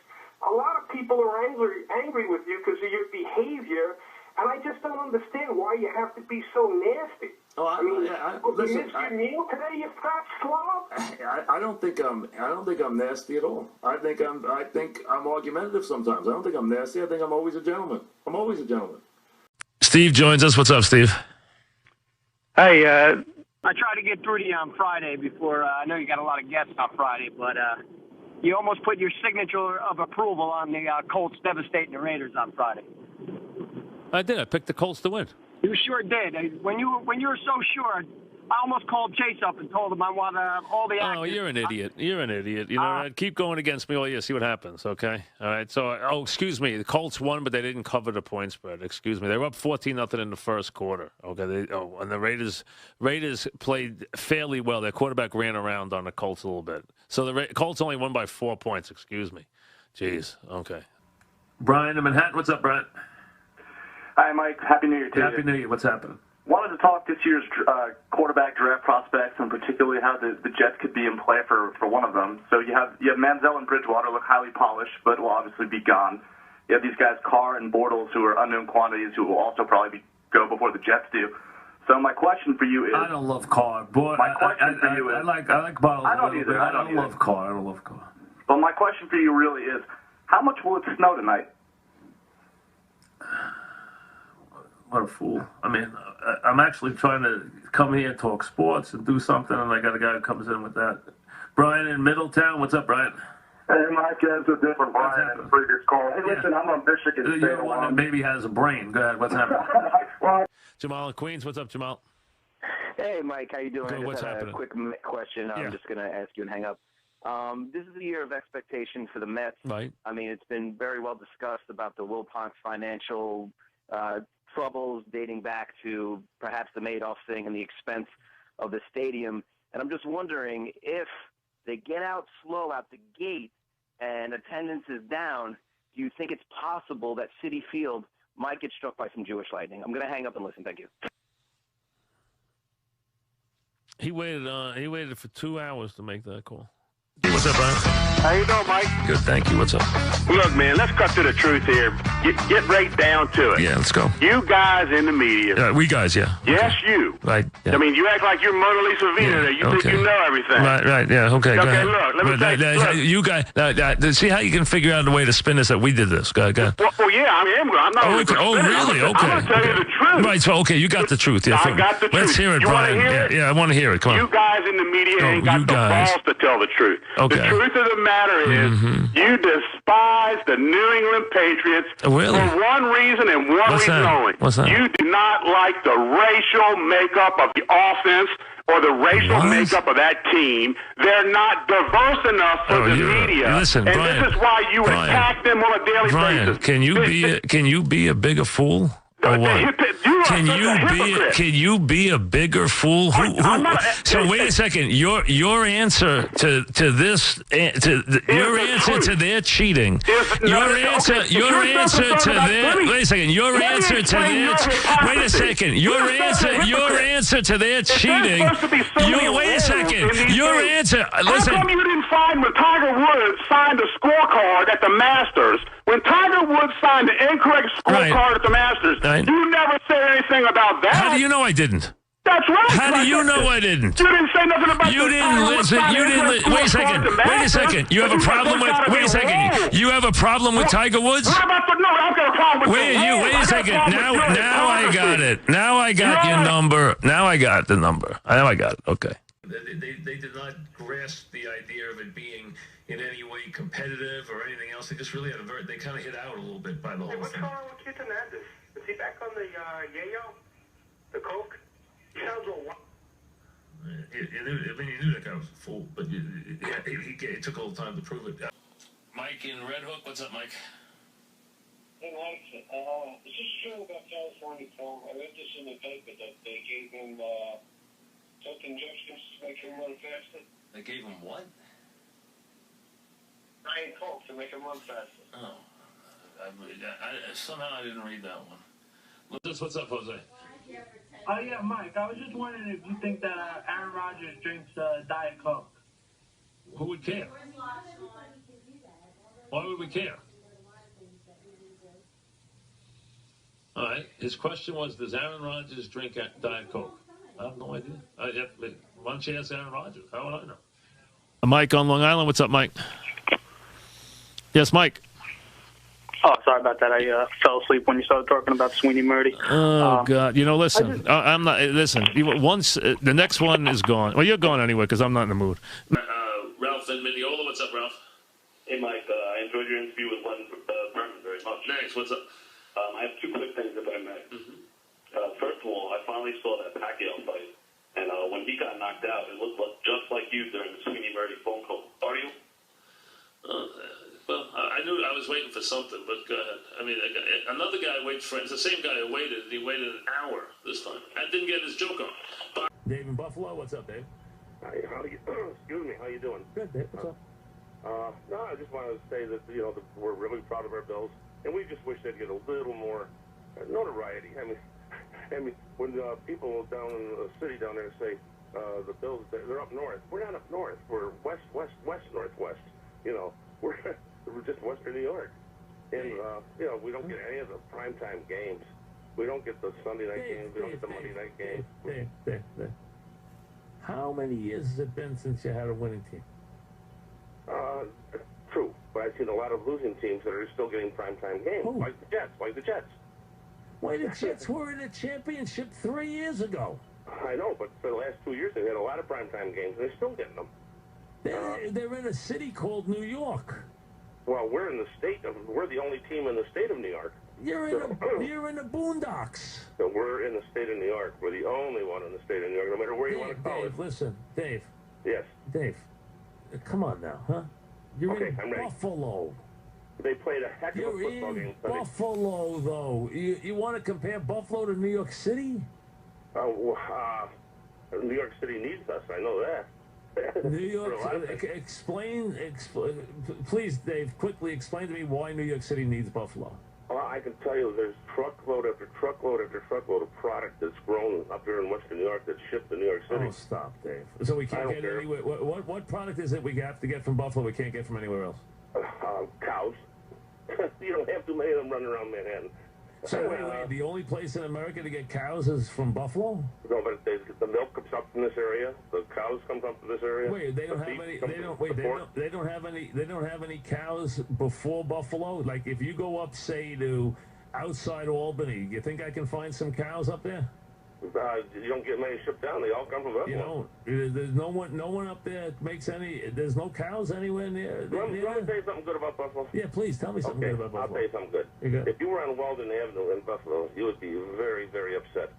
A lot of people are angry with you because of your behavior, and I just don't understand why you have to be so nasty. Oh, listen, you missed your meal today, you fat slob? I don't think I'm nasty at all. I think I'm argumentative sometimes. I don't think I'm nasty. I think I'm always a gentleman. I'm always a gentleman. Steve joins us. What's up, Steve? Hey, I tried to get through to you on Friday before. I know you got a lot of guests on Friday, but you almost put your signature of approval on the Colts devastating the Raiders on Friday. I did. I picked the Colts to win. You sure did. When you were so sure, I almost called Chase up and told him I want all the actors. Oh, you're an idiot. You're an idiot. You know, keep going against me all year. See what happens, okay? All right. So, excuse me. The Colts won, but they didn't cover the point spread. Excuse me. They were up 14-0 in the first quarter. Okay. And the Raiders played fairly well. Their quarterback ran around on the Colts a little bit. So the Colts only won by 4 points. Excuse me. Jeez. Okay. Brian in Manhattan. What's up, Brian? Hi, Mike. Happy New Year to you. Happy New Year. What's happening? Wanted to talk this year's quarterback draft prospects, and particularly how the Jets could be in play for one of them. So you have Manziel and Bridgewater look highly polished, but will obviously be gone. You have these guys Carr and Bortles, who are unknown quantities, who will also probably go before the Jets do. So my question for you is: I don't love Carr, boy. My question for you is: I like Bortles. I don't either. I don't love Carr. I don't love Carr. But my question for you really is: how much will it snow tonight? What a fool. I mean, I'm actually trying to come here and talk sports and do something, and I got a guy who comes in with that. Brian in Middletown. What's up, Brian? Hey, Mike, it's a different Brian than the previous call. Hey, listen, I'm on Michigan State. You're the one that maybe has a brain. Go ahead. What's happening? Jamal in Queens. What's up, Jamal? Hey, Mike. How you doing? Good. What's happening? A quick question. I'm just going to ask you and hang up. This is a year of expectation for the Mets. Right. I mean, it's been very well discussed about the Wilpons financial troubles dating back to perhaps the Madoff thing and the expense of the stadium. And I'm just wondering, if they get out slow out the gate and attendance is down, do you think it's possible that Citi Field might get struck by some Jewish lightning? I'm going to hang up and listen. Thank you. He waited for 2 hours to make that call. What's up, Brian? How you doing, Mike? Good, thank you. What's up? Look, man, let's cut to the truth here. Get right down to it. Yeah, let's go. You guys in the media. We guys, yeah. Yes, you. Right. Yeah. I mean, you act like you're Mona Lisa Vina there. You think you know everything. Right, yeah, okay, go ahead. Look, let me tell you. You guys, see how you can figure out a way to spin this that we did this. Go ahead. Well, yeah, I am. I'm not. Really? Okay. I'm going to tell you the truth. Right, so, okay, you got the truth. Yeah, I got the truth. Let's hear it, Brian. Yeah, I want to hear it. Come on. You guys in the media ain't got the balls to tell the truth. Okay. The truth of the matter matter is you despise the New England Patriots Really? for one reason and one What's reason that? only. What's that? You do not like the racial makeup of the offense or the racial makeup of that team. They're not diverse enough for the media. Listen, and Brian, this is why you attack them on a daily basis. Can you be a bigger fool? Or what? Can you be a bigger fool? So wait a second. Your answer to this your answer to their cheating. Your answer to their wait a second. Your answer to their wait a second. Your answer to their cheating. Wait a second. Your answer. Listen. How come you didn't find when Tiger Woods signed a scorecard at the Masters? When Tiger Woods signed the incorrect scorecard at the Masters, you never said anything about that. How do you know I didn't? That's right. How do you know I didn't? You didn't say nothing about You didn't listen. You didn't listen. Wait a second. Wait a second. You have a problem with. Wait a second. You have a problem with Tiger Woods? What about the? No, I've got a problem with. Wait a second. Now I got it. Now I got your number. Now I got the number. Now I got it. Okay. They did not grasp the idea of it being in any way competitive or anything else. They just really had they kind of hit out a little bit by the whole thing. What's going on with Keith Hernandez? Is he back on the yayo? The coke? He sounds all wild. You knew that guy was a fool, but it took a little time to prove it. Mike in Red Hook, what's up, Mike? Hey, Mike, is this true about California Paul? I read this in the paper that they gave him dope injections to make him run faster. They gave him what? Diet Coke to make him run faster. Oh. Somehow I didn't read that one. What's up, Jose? Oh, yeah, Mike, I was just wondering if you think that Aaron Rodgers drinks Diet Coke. Who would care? Why would we care? All right. His question was, does Aaron Rodgers drink Diet Coke? I have no idea. Why don't you ask Aaron Rodgers? How would I know? Mike on Long Island. What's up, Mike? Yes, Mike. Oh, sorry about that. I fell asleep when you started talking about Sweeney Murdy. Oh, God. Listen, I'm not. Listen, once the next one is gone. Well, you're going anyway because I'm not in the mood. Ralph and Mineola. What's up, Ralph? Hey, Mike. I enjoyed your interview with Len Berman very much. Thanks. What's up? I have two quick things, if I may. First of all, I finally saw that Pacquiao fight. And when he got knocked out, it looked just like you during the Sweeney Murdy phone call. Are you? Well, I knew I was waiting for something, but go ahead. I mean, another guy waited for it's the same guy who waited. He waited an hour this time. I didn't get his joke on. Dave in Buffalo, what's up, Dave? Hi, excuse me, how you doing? Good, Dave. What's up? No, I just wanted to say that we're really proud of our Bills, and we just wish they'd get a little more notoriety. I mean, when people down in the city down there say the Bills, they're up north. We're not up north. We're west, northwest. We're just Western New York, and we don't get any of the primetime games. We don't get the Sunday night games. We don't get the Monday night games. Dave. How many years has it been since you had a winning team? True, but I've seen a lot of losing teams that are still getting primetime games, like the Jets. Why, the Jets were in a championship 3 years ago. I know, but for the last 2 years, they've had a lot of primetime games, and they're still getting them. They're in a city called New York. Well, we're the only team in the state of New York. You're in the boondocks. So we're in the state of New York. We're the only one in the state of New York, no matter where you want to call it. Listen, Dave. Yes. Dave, come on now, huh? You're in I'm ready. Buffalo. They played a heck of a football game Sunday. Buffalo, though. You want to compare Buffalo to New York City? New York City needs us. I know that. New York. Please, Dave. Quickly explain to me why New York City needs Buffalo. Well, I can tell you, there's truckload after truckload after truckload of product that's grown up here in Western New York that's shipped to New York City. Oh, stop, Dave. So we can't get anywhere. What product is it we have to get from Buffalo we can't get from anywhere else? Cows. You don't have too many of them running around Manhattan. So wait, the only place in America to get cows is from Buffalo? No, but the milk comes up from this area. The cows come up from this area. Wait, they don't have any. They don't have any. They don't have any cows before Buffalo. Like if you go up, say, to outside Albany, you think I can find some cows up there? You don't get many shipped down. They all come from Buffalo. There's no one up there that makes any. There's no cows anywhere near. Let me tell you something good about Buffalo. Yeah, please tell me something good about Buffalo. I'll tell you something good. If you were on Walden Avenue in Buffalo, you would be very, very upset.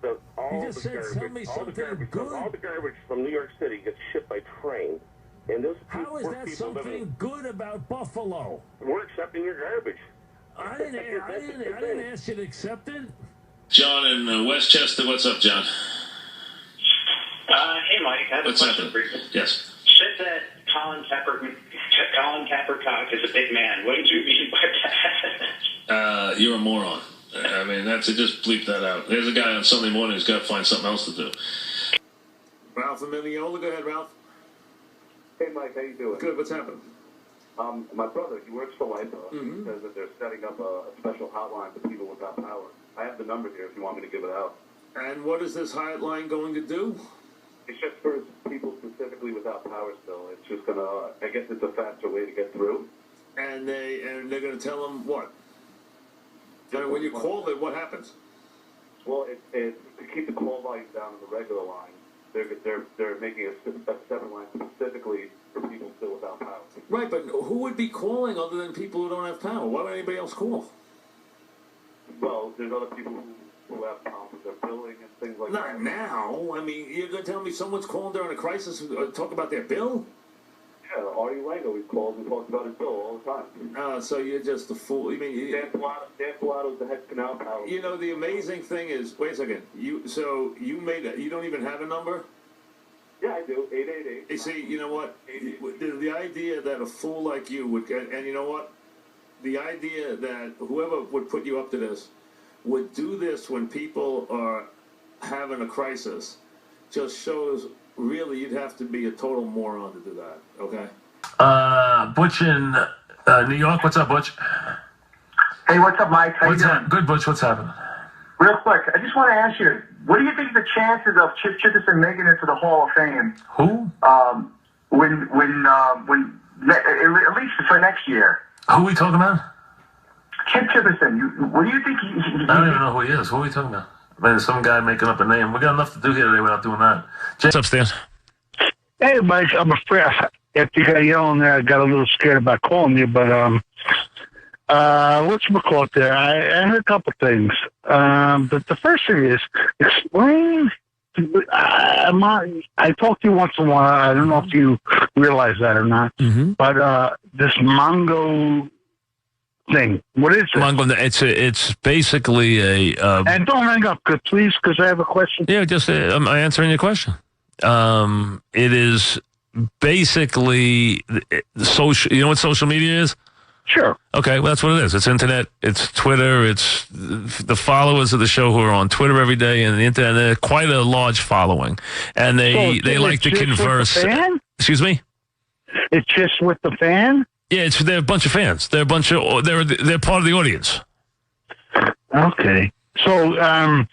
So all the garbage from New York City gets shipped by train. And how is that something good about Buffalo? We're accepting your garbage. I didn't ask you to accept it. John in Westchester, what's up, John? Hey, Mike, I have a question for you. Yes. Said that Colin Kaepernick is a big man. What did you mean by that? You're a moron. I mean, just bleep that out. There's a guy on Sunday morning who's got to find something else to do. Ralph and Mineola, go ahead, Ralph. Hey, Mike, how you doing? Good, what's happening? My brother, he works for LIPA. He says that they're setting up a special hotline for people without power. I have the number here if you want me to give it out. And what is this hotline going to do? It's just for people specifically without power still. It's just going to, I guess it's a faster way to get through. And they're going to tell them what? When you call it, what happens? Well, to keep the call volume down on the regular line, they're making a separate line specifically for people still without power. Right, but who would be calling other than people who don't have power? Why would anybody else call? Well, there's other people who have problems with their billing and things like that. Not now. I mean, you're going to tell me someone's calling during a crisis talk about their bill? Yeah, Artie Lang always calls and talks about his bill all the time. So you're just a fool. You mean Dan Pilato's the head canal power. You know, the amazing thing is, wait a second. You don't even have a number? Yeah, I do. 888. You see, you know what? The idea that a fool like you would, and you know what? The idea that whoever would put you up to this would do this when people are having a crisis just shows really you'd have to be a total moron to do that, okay? Butch in New York. What's up, Butch? Hey, what's up, Mike? How you doing? Good, Butch. What's happening? Real quick, I just want to ask you, what do you think the chances of Chip Chipperson making it to the Hall of Fame? Who? At least for next year. Who are we talking about? Chip Chipperson. What do you think he I don't even know who he is. Who are we talking about? There's some guy making up a name. We got enough to do here today without doing that. What's upstairs? Hey, Mike, I'm afraid after you got yelling there, I got a little scared about calling you, but whatchamacallit there? I heard a couple things. But the first thing is, explain. I talk to you once in a while. I don't know if you realize that or not. But this Mongo thing, what is it? Mongo, it's basically a. And don't hang up, please, because I have a question. Yeah, just I'm answering your question. It is basically social. You know what social media is? Sure. Okay, well, that's what it is. It's internet. It's Twitter. It's the followers of the show who are on Twitter every day and the internet. They're quite a large following, and they like to converse. With the fan? Excuse me. It's just with the fan. Yeah, they're a bunch of fans. They're part of the audience. Okay, so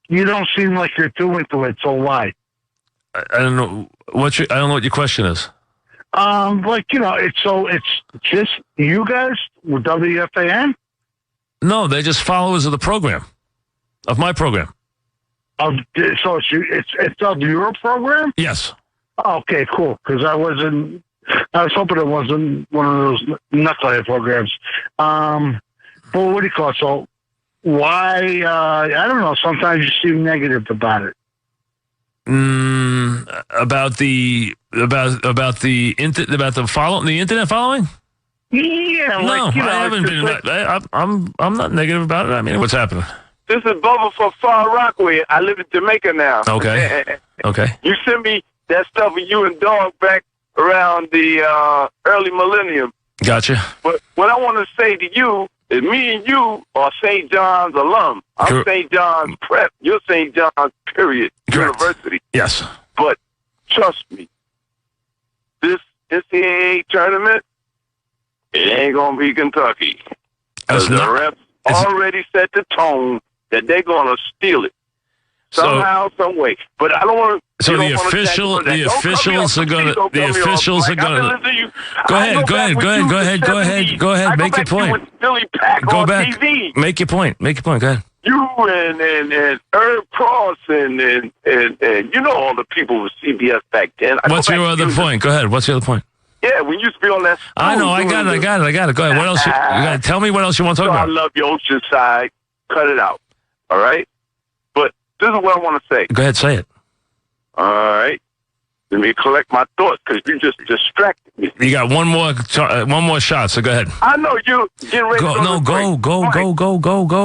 you don't seem like you're too into it. So why? I don't know I don't know what your question is. It's just you guys with WFAN? No, they're just followers of the program, of my program. So it's of your program? Yes. Okay, cool. Because I was hoping it wasn't one of those knucklehead programs. But what do you call it? So why? I don't know. Sometimes you seem negative about it. About the internet following? Yeah, no, I haven't been. I'm not negative about it. I mean, what's happening? This is Bubba from Far Rockaway. I live in Jamaica now. Okay. Okay. You sent me that stuff of you and Dog back around the early millennium. Gotcha. But what I want to say to you is me and you are St. John's alum. I'm St. John's Prep. You're St. John's period. Correct. University. Yes. But trust me, this NCAA tournament, it ain't going to be Kentucky. Because the refs already set the tone that they're going to steal it. Somehow, some way. But I don't want to. So the officials are going to. The officials are going to. Go ahead. Make your point. Billy Pack Go on back. TV. Make your point. Go ahead. You and Herb Cross and you know all the people with CBS back then. What's your other point? Go ahead. What's the other point? Yeah, when you used to be on that. I know. I got it. Go ahead. What else? You gotta tell me what else you want to talk about. I love your Oceanside. Cut it out. All right. But this is what I want to say. Go ahead. Say it. All right. Let me collect my thoughts because you just distracted me. You got one more shot. So go ahead. I know you getting ready. Go.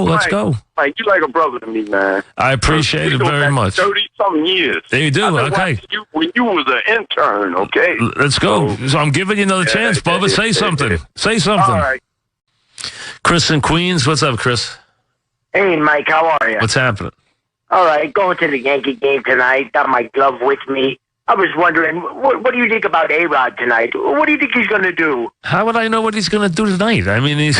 Let's go. Mike, you like a brother to me, man. I appreciate it very much. 30-something years. There you do. Okay. When you was an intern, okay. Let's go. So I'm giving you another chance, Bubba. Say something. Say something. All right. Chris in Queens. What's up, Chris? Hey, Mike. How are you? What's happening? All right. Going to the Yankee game tonight. Got my glove with me. I was wondering, what do you think about A-Rod tonight? What do you think he's going to do? How would I know what he's going to do tonight? I mean,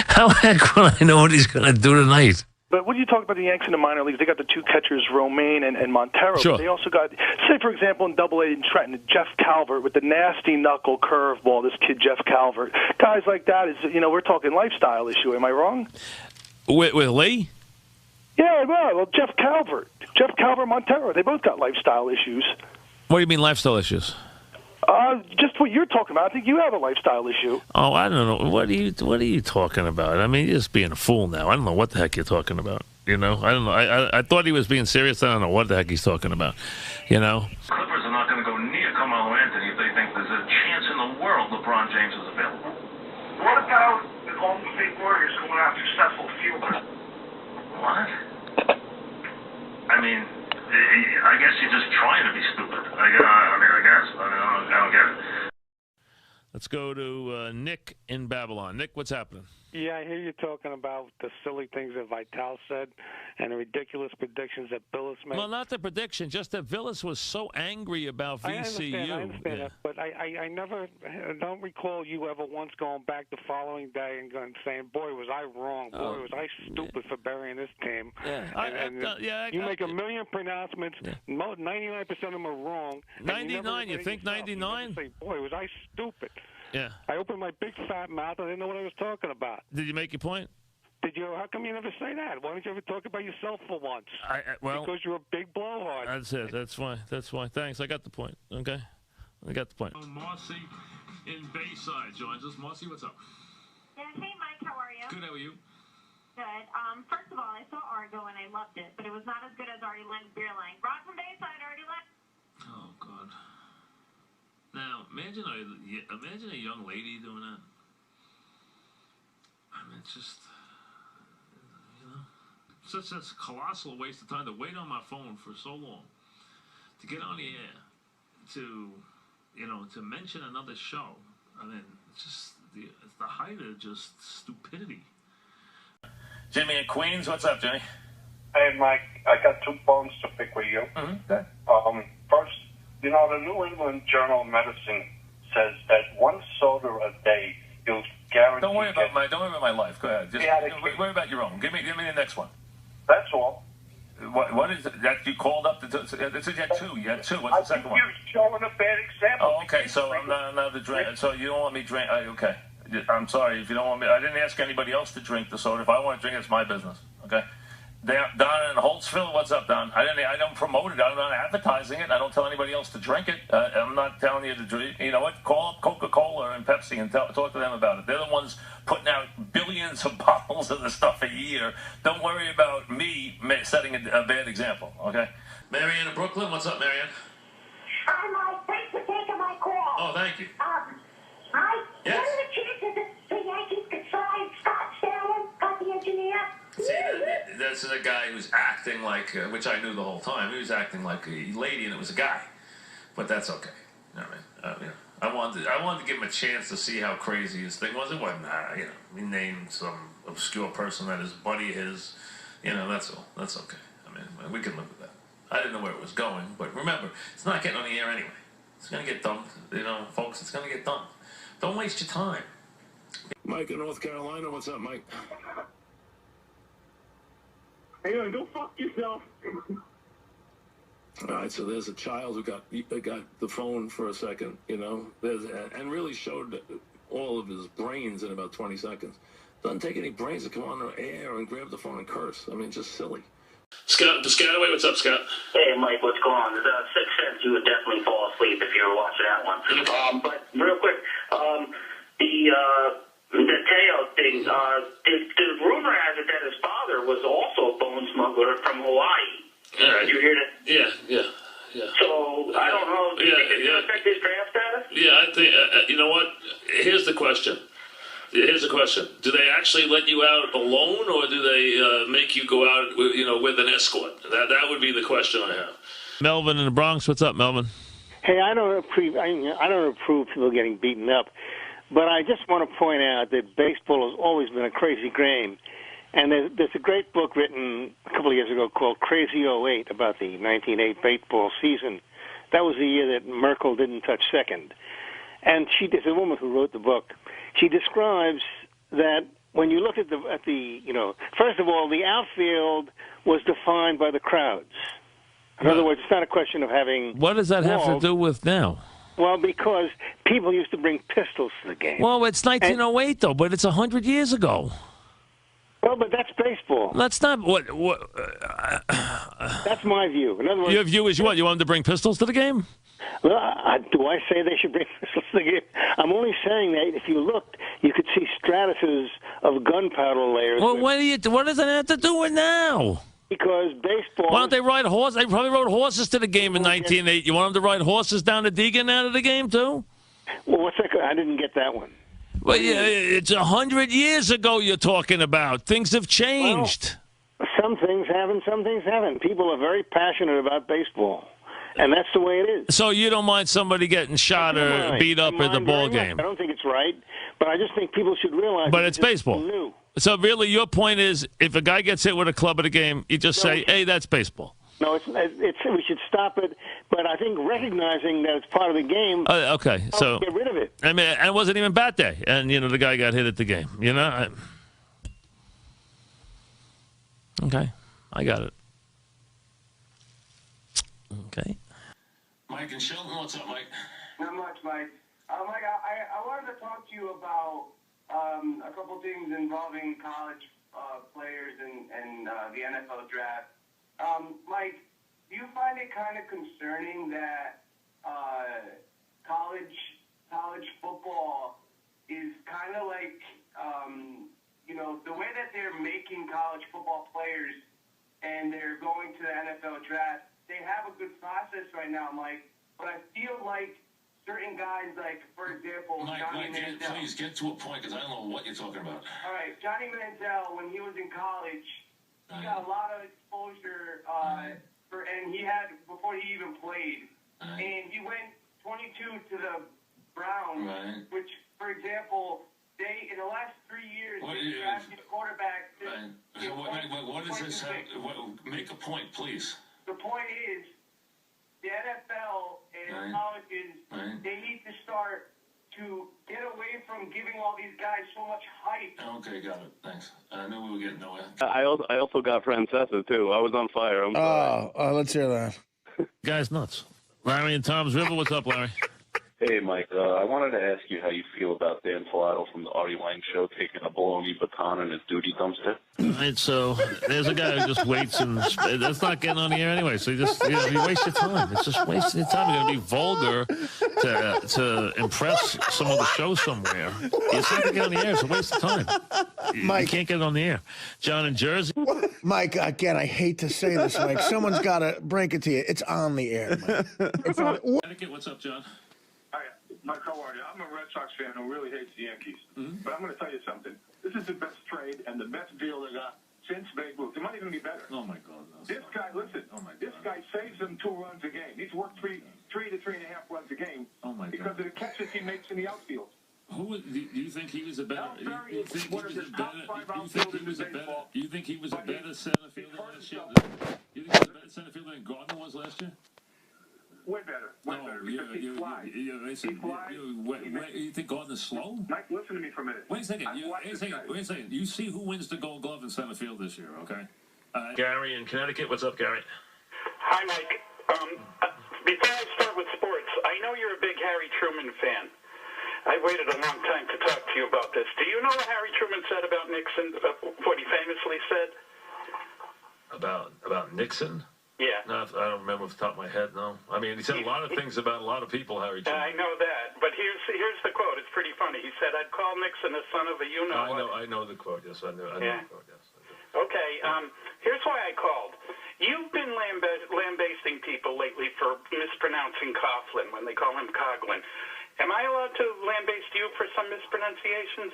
how heck would I know what he's going to do tonight? But when you talk about the Yanks in the minor leagues, they got the two catchers, Romaine and Montero. Sure. But they also got, say, for example, in Double-A in Trenton, Jeff Calvert with the nasty knuckle curveball, this kid Jeff Calvert. Guys like that is, we're talking lifestyle issue. Am I wrong? With Lee? Yeah, well, Jeff Calvert, Montero, they both got lifestyle issues. What do you mean lifestyle issues? Just what you're talking about. I think you have a lifestyle issue. Oh, I don't know. What are you talking about? I mean, you're just being a fool now. I don't know what the heck you're talking about. I don't know. I thought he was being serious. I don't know what the heck he's talking about. Clippers are not going to go near Carmelo Anthony if they think there's a chance in the world LeBron James is available. What about the Golden State Warriors going after successful fielder? What? I mean, I guess you're just trying to be stupid. I guess. I don't get it. Let's go to Nick in Babylon. Nick, what's happening? Yeah, I hear you talking about the silly things that Vitale said and the ridiculous predictions that Billis made. Well, not the prediction, just that Billis was so angry about VCU. I understand that, but I don't recall you ever once going back the following day and saying, boy, was I wrong. Boy, was I stupid for burying this team. Yeah. You make a million pronouncements. 99% of them are wrong. 99? You think 99? Say, boy, was I stupid. Yeah. I opened my big fat mouth. I didn't know what I was talking about. Did you make your point? Did you? How come you never say that? Why don't you ever talk about yourself for once? Because you're a big blowhard. That's it. That's why. Thanks. I got the point. Okay. I got the point. Marcy in Bayside joins us. Marcy, what's up? Yeah, hey, Mike. How are you? Good. How are you? Good. First of all, I saw Argo and I loved it, but it was not as good as Artie Lang's Beer Lang. Rod from Bayside, Artie Lang. Oh, God. Now, imagine a young lady doing that. I mean, it's just, such a colossal waste of time to wait on my phone for so long, to get on the air, to mention another show. I mean, it's just it's the height of just stupidity. Jimmy in Queens, what's up, Jimmy? Hey, Mike, I got 2 bones to pick with you. Okay. First, the New England Journal of Medicine says that 1 soda a day, you'll guarantee. Don't worry about my life. Go ahead. Just worry about your own. Give me the next one. That's all. What is it that you called up? This is you had 2. You had 2. What's the second one? You're showing a bad example. Oh, okay. So I'm not allowed to drink. So you don't want me to drink? Okay. I'm sorry if you don't want me. I didn't ask anybody else to drink the soda. If I want to drink it, it's my business. Okay. Don in Holtzville, what's up, Don? I don't promote it. I'm not advertising it. I don't tell anybody else to drink it. I'm not telling you to drink. You know what? Call up Coca-Cola and Pepsi and talk to them about it. They're the ones putting out billions of bottles of the stuff a year. Don't worry about me setting a bad example, okay? Marianne in Brooklyn, what's up, Marianne? Hi, Mike. Thanks for taking my call. Oh, thank you. Mike, yes? what are the chances that the Yankees could sign Scott Stalin, got the engineer? See, this is a guy who's acting like, which I knew the whole time. He was acting like a lady, and it was a guy. But that's okay. All right. I wanted to give him a chance to see how crazy his thing was. It wasn't, he named some obscure person that is buddy his. That's all. That's okay. I mean, we can live with that. I didn't know where it was going, but remember, it's not getting on the air anyway. It's going to get dumped. Folks, it's going to get dumped. Don't waste your time. Mike in North Carolina, what's up, Mike? Hey, go fuck yourself. All right, so there's a child who got the phone for a second, and really showed all of his brains in about 20 seconds. Doesn't take any brains to come on the air and grab the phone and curse. I mean, just silly. Scott, Piscataway, what's up, Scott? Hey, Mike, what's going on? The Sixth Sense, you would definitely fall asleep if you were watching that one. But real quick, the Teo thing, the rumor has it that his father was also a bone smuggler from Hawaii. Did you hear that? Yeah. So, I don't know. Do you think it's going to affect his draft status? Yeah, I think, you know what? Here's the question. Do they actually let you out alone, or do they make you go out, with an escort? That would be the question I have. Melvin in the Bronx. What's up, Melvin? Hey, I don't approve people getting beaten up, but I just want to point out that baseball has always been a crazy game. And there's a great book written a couple of years ago called Crazy '08 about the 1908 baseball season. That was the year that Merkel didn't touch second. And there's a woman who wrote the book. She describes that when you look at the first of all, the outfield was defined by the crowds. In other words, it's not a question of having. What does that have to do with now? Well, because people used to bring pistols to the game. Well, it's 1908 though, but it's 100 years ago. Well, but that's baseball. That's not what. That's my view. In other words, your view is what? You want them to bring pistols to the game? Well, do I say they should bring pistols to the game? I'm only saying that if you looked, you could see stratuses of gunpowder layers. Well, what does that have to do with now? Because baseball. Why don't they ride horses? They probably rode horses to the game in 1908. You want them to ride horses down to Deegan out of the game too? Well, what's that? I didn't get that one. Well, yeah, it's 100 years ago you're talking about. Things have changed. Well, some things haven't, some things haven't. People are very passionate about baseball, and that's the way it is. So you don't mind somebody getting shot or beat up at the ball game? I don't think it's right, but I just think people should realize. But it's baseball. New. So really your point is if a guy gets hit with a club at a game, you just say, hey, that's baseball. No, we should stop it, but I think recognizing that it's part of the game. Okay, so get rid of it. I mean, it wasn't even bat day, and the guy got hit at the game. Okay, I got it. Okay. Mike and Shelton, what's up, Mike? Not much, Mike. Mike, I wanted to talk to you about a couple things involving college players and the NFL draft. Mike, do you find it kind of concerning that college football is kind of like, the way that they're making college football players and they're going to the NFL draft, they have a good process right now, Mike, but I feel like certain guys, like, for example, Johnny Manziel. Please get to a point, because I don't know what you're talking about. All right, Johnny Manziel, when he was in college, he got a lot of exposure, and he had, before he even played. And he went 22 to the Browns, which, for example, in the last 3 years, they drafted quarterbacks. So what does this have? Make a point, please. The point is, the NFL and colleges, they need to start to get away from giving all these guys so much hype. Okay, got it. Thanks. I knew we were getting nowhere. I also got Francesa, too. I was on fire. I'm sorry. Let's hear that. Guy's nuts. Larry in Tom's River. What's up, Larry? Hey, Mike. I wanted to ask you how you feel about Dan Filato from the Artie Lang Show taking a baloney baton in his duty dumpster. All right, so there's a guy who just waits, and that's not getting on the air anyway. So you waste your time. It's just wasting your time. You're going to be vulgar to impress some other show somewhere. It's not going to get on the air. It's a waste of time. Mike, you can't get it on the air. John in Jersey. Mike, again, I hate to say this, Mike. Someone's got to break it to you. It's on the air, Mike. It's on. What's up, John? Hi, Mike, how are you? I'm a Red Sox fan who really hates the Yankees. But I'm going to tell you something. This is the best trade and the best deal they got since Babe Ruth. It might even be better. Oh, my God. No. This guy, listen, this guy saves them 2 runs a game. He's worked 3 to 3.5 runs a game because of the catches he makes in the outfield. Do you think he was a better? You think he was a better center fielder last year? You think he was a better center fielder than Gardner was last year? Way better. He flies. You think Gardner's slow? Mike, listen to me for a minute. Wait a second. Wait a second. You see who wins the Gold Glove in center field this year, okay? Gary in Connecticut. What's up, Gary? Hi, Mike. Before I start with sports, I know you're a big Harry Truman fan. I waited a long time to talk to you about this. Do you know what Harry Truman said about Nixon, what he famously said? About Nixon? Yeah. No, I don't remember off the top of my head, no. I mean, he said a lot of things about a lot of people, Harry Truman. I know that, but here's the quote. It's pretty funny. He said, "I'd call Nixon a son of a you-know-what." I know the quote, yes. I know the quote, yes. Okay, here's why I called. You've been lambasting people lately for mispronouncing Coughlin when they call him Coughlin. Am I allowed to lambaste you for some mispronunciations?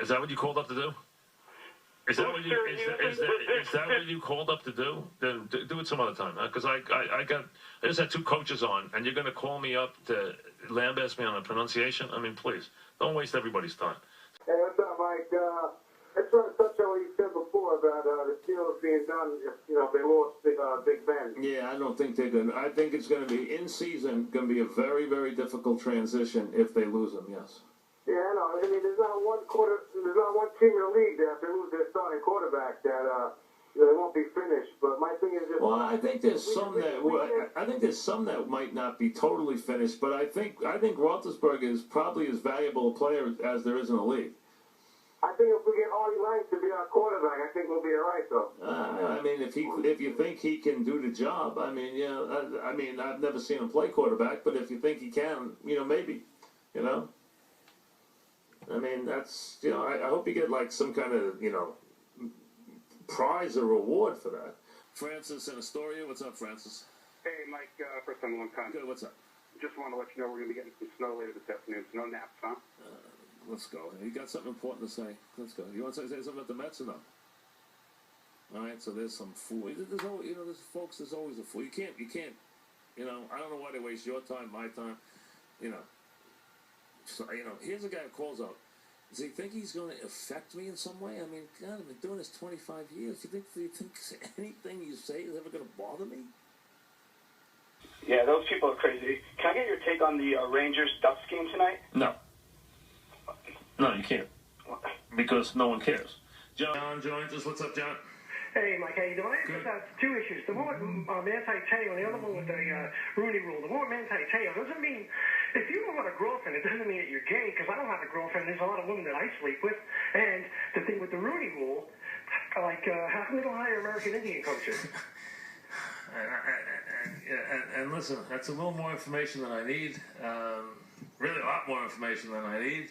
Is that what you called up to do? Is that what you called up to do? Then do it some other time, because I just had two coaches on, and you're going to call me up to lambaste me on a pronunciation? I mean, please, don't waste everybody's time. Hey, what's up, Mike? I just want to touch on what you said before about the Steelers being done if they lost Big Ben. Yeah, I don't think they're going to. I think it's going to be in season, going to be a very, very difficult transition if they lose him. Yes. Yeah, I know. I mean, there's not one team in the league that if they lose their starting quarterback that they won't be finished. But my thing is, well, I think there's some that might not be totally finished, but I think Roethlisberger is probably as valuable a player as there is in the league. I think if we get Artie Lang to be our quarterback, I think we'll be all right, though. I mean, if you think he can do the job, I mean, yeah. I mean, I've never seen him play quarterback, but if you think he can, maybe, I mean, that's, I hope you get like some kind of, prize or reward for that. Francis in Astoria, what's up, Francis? Hey, Mike, first time, long time. Good, what's up? Just want to let you know we're going to be getting some snow later this afternoon, so no naps, huh? Let's go. You got something important to say. Let's go. You want to say something about the Mets or no? All right, so there's some fool. There's always, there's always a fool. You can't, I don't know why they waste your time, my time, So, here's a guy who calls up. Does he think he's going to affect me in some way? I mean, God, I've been doing this 25 years. Do you think anything you say is ever going to bother me? Yeah, those people are crazy. Can I get your take on the Rangers-Ducks game tonight? No. No, you can't. Because no one cares. John joins us. What's up, John? Hey, Mike, how you doing? I just have two issues. The one with Manti-Te'o and the other one with the Rooney Rule. The one with Manti-Te'o doesn't mean, if you don't have a girlfriend, it doesn't mean that you're gay, because I don't have a girlfriend. There's a lot of women that I sleep with. And the thing with the Rooney Rule, like, how come they don't hire American Indian coaches? And listen, that's a little more information than I need. Really a lot more information than I need.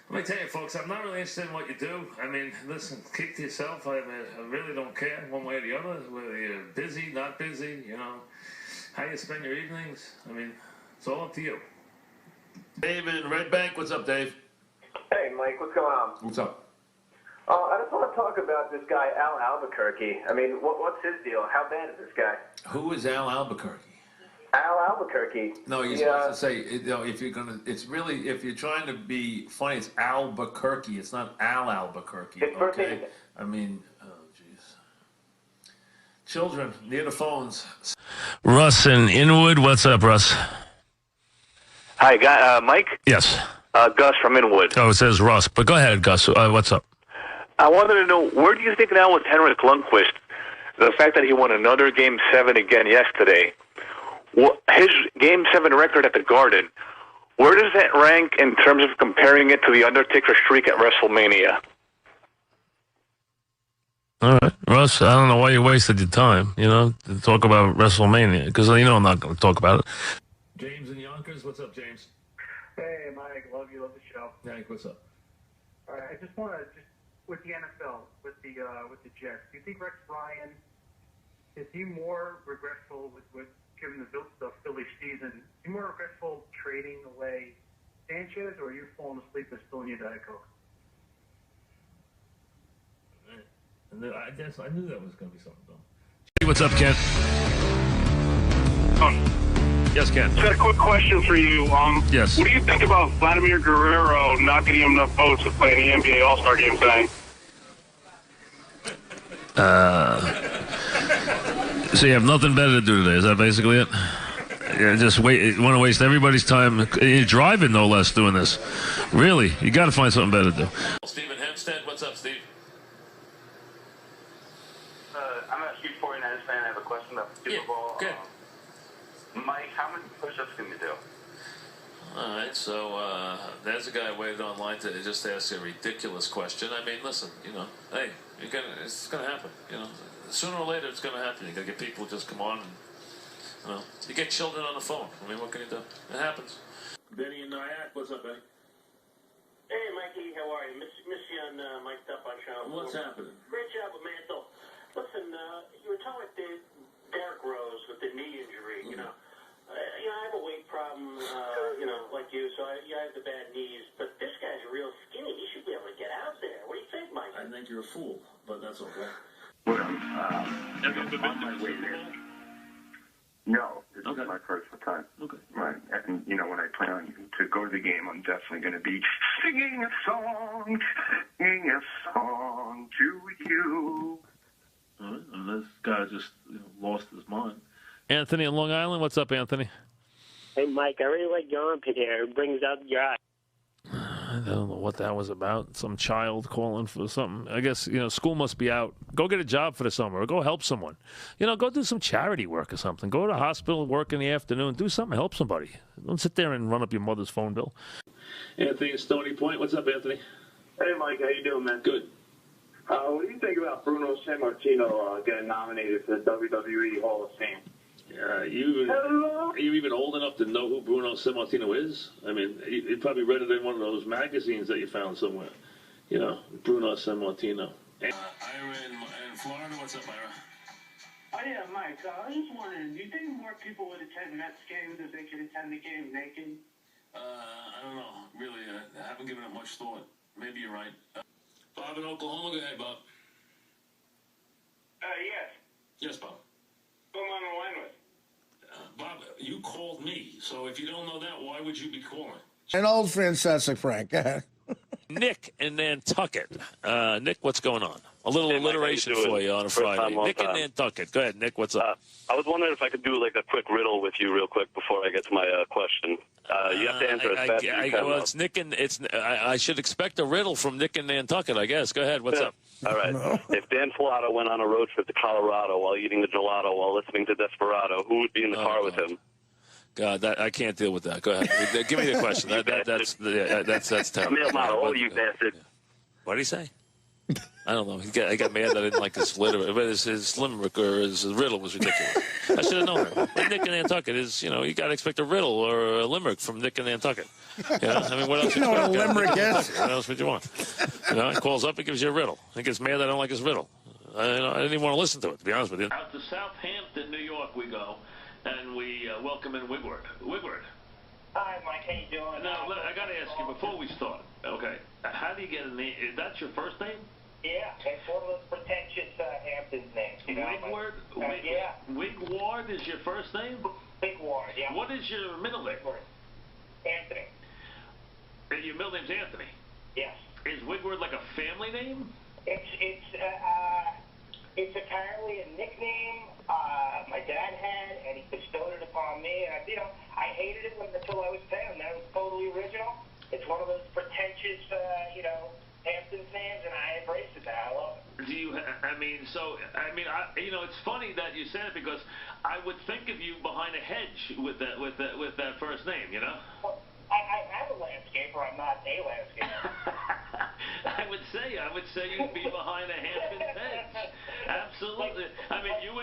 Let me tell you, folks, I'm not really interested in what you do. I mean, listen, keep to yourself. I really don't care one way or the other, whether you're busy, not busy, how you spend your evenings. I mean, it's all up to you. Dave in Red Bank. What's up, Dave? Hey, Mike, what's going on? What's up? I just want to talk about this guy, Al Albuquerque. I mean, what's his deal? How bad is this guy? Who is Al Albuquerque? Al Albuquerque. No, you're supposed to say, if you're going to, it's really, if you're trying to be funny, it's Albuquerque. It's not Al Albuquerque. Okay? I mean, oh, jeez. Children, near the phones. Russ in Inwood. What's up, Russ? Hi, Mike? Yes. Gus from Inwood. Oh, it says Russ. But go ahead, Gus. What's up? I wanted to know, where do you think now with Henrik Lundqvist, the fact that he won another Game 7 again yesterday, his Game 7 record at the Garden, where does that rank in terms of comparing it to the Undertaker streak at WrestleMania? All right, Russ, I don't know why you wasted your time, to talk about WrestleMania, because I'm not going to talk about it. James in Yonkers. What's up, James? Hey, Mike. Love you. Love the show. Hank, what's up? All right. I just want to, with the NFL, with the Jets, do you think Rex Ryan, is he more regretful with given the Phillies season, is he more regretful trading away Sanchez, or are you falling asleep and still in your Diet Coke? I guess I knew that was going to be something, though. Hey, what's up, Ken? Yes, Ken. Just got a quick question for you. Yes. What do you think about Vladimir Guerrero not getting him enough votes to play in the NBA All-Star Game tonight? So you have nothing better to do today. Is that basically it? You just want to waste everybody's time. You're driving, no less, doing this. Really, you got to find something better to do. Stephen Hempstead, what's up, Steve? I'm a huge 49ers fan. I have a question about the Super Bowl. Good. Mike, how many push-ups can you do? All right, so there's a guy waiting online to just ask a ridiculous question. I mean, listen, hey, it's gonna happen. Sooner or later it's gonna happen. You gotta get people to just come on and you get children on the phone. I mean, what can you do? It happens. Benny in Nyack, what's up, Ben? Hey, Mikey, how are you? Miss you on Mic'd Up on Channel 4. What's happening? Great job with Mantle. Listen, you were talking with Derek Rose with the knee injury. I have a weight problem, like you, so I have the bad knees. But this guy's real skinny. He should be able to get out there. What do you think, Mike? I think you're a fool, but that's okay. Well, on my way there. No, this is my first time. Okay. Right, and when I plan to go to the game, I'm definitely going to be singing a song to you. All right, and this guy just lost his mind. Anthony in Long Island. What's up, Anthony? Hey, Mike, I really like your armpit hair. It brings out your eye. I don't know what that was about. Some child calling for something. I guess, school must be out. Go get a job for the summer or go help someone. Go do some charity work or something. Go to the hospital, work in the afternoon. Do something. Help somebody. Don't sit there and run up your mother's phone bill. Anthony in Stony Point. What's up, Anthony? Hey, Mike. How you doing, man? Good. What do you think about Bruno Sammartino getting nominated for the WWE Hall of Fame? Are you even old enough to know who Bruno Sammartino is? I mean, you probably read it in one of those magazines that you found somewhere. Bruno Sammartino. Ira in Florida, what's up, Ira? Oh, yeah, Mike, I was just wondering, do you think more people would attend Mets games if they could attend the game naked? I don't know. Really, I haven't given it much thought. Maybe you're right. Bob in Oklahoma, go ahead, Bob. Yes. Yes, Bob. Who am I on the line with? Bob, you called me, so if you don't know that, why would you be calling? An old Francesa, Frank. Go ahead. Nick in Nantucket. Nick, what's going on? A little Hey, Mike, alliteration how you doing? for you on a First Friday. time, long Nick in time. Nantucket. Go ahead, Nick. What's up? I was wondering if I could do like a quick riddle with you real quick before I get to my question. You have to answer as fast as you can. Well, it's Nick and I should expect a riddle from Nick in Nantucket, I guess. Go ahead. What's up? All right. If Dan Filato went on a road trip to Colorado while eating the gelato while listening to Desperado, who would be in the car with him? God, I can't deal with that. Go ahead. Give me the question. That's terrible. Male model. Oh, you bastard. What did he say? I don't know. I got mad that I didn't like his limerick, but his limerick or his riddle was ridiculous. I should have known it. But Nick in Nantucket is, you got to expect a riddle or a limerick from Nick in Nantucket. I mean, what else? You know what a limerick is? What else would you want? He calls up, he gives you a riddle. He gets mad that I don't like his riddle. I didn't even want to listen to it, to be honest with you. Out to Southampton, New York we go, and we welcome in Wigward. Wigward. Hi, Mike. How you doing? Now, look, I got to ask you before we start. Okay, how do you get a name? Is that your first name? Yeah, it's one of those pretentious Hamptons names. Wigward? Yeah. Wigward is your first name? Wigward, yeah. What is your middle name? Anthony. Your middle name's Anthony? Yes. Is Wigward like a family name? It's apparently a nickname my dad had, and he bestowed it upon me. And I hated it until I was 10. That was totally original. It's one of those pretentious, Hamptons names, and I embrace it now. I love it. It's funny that you said it because I would think of you behind a hedge with that first name, Well, I have a landscaper. I'm not a landscaper. I would say you'd be behind a Hamptons hedge. Absolutely. You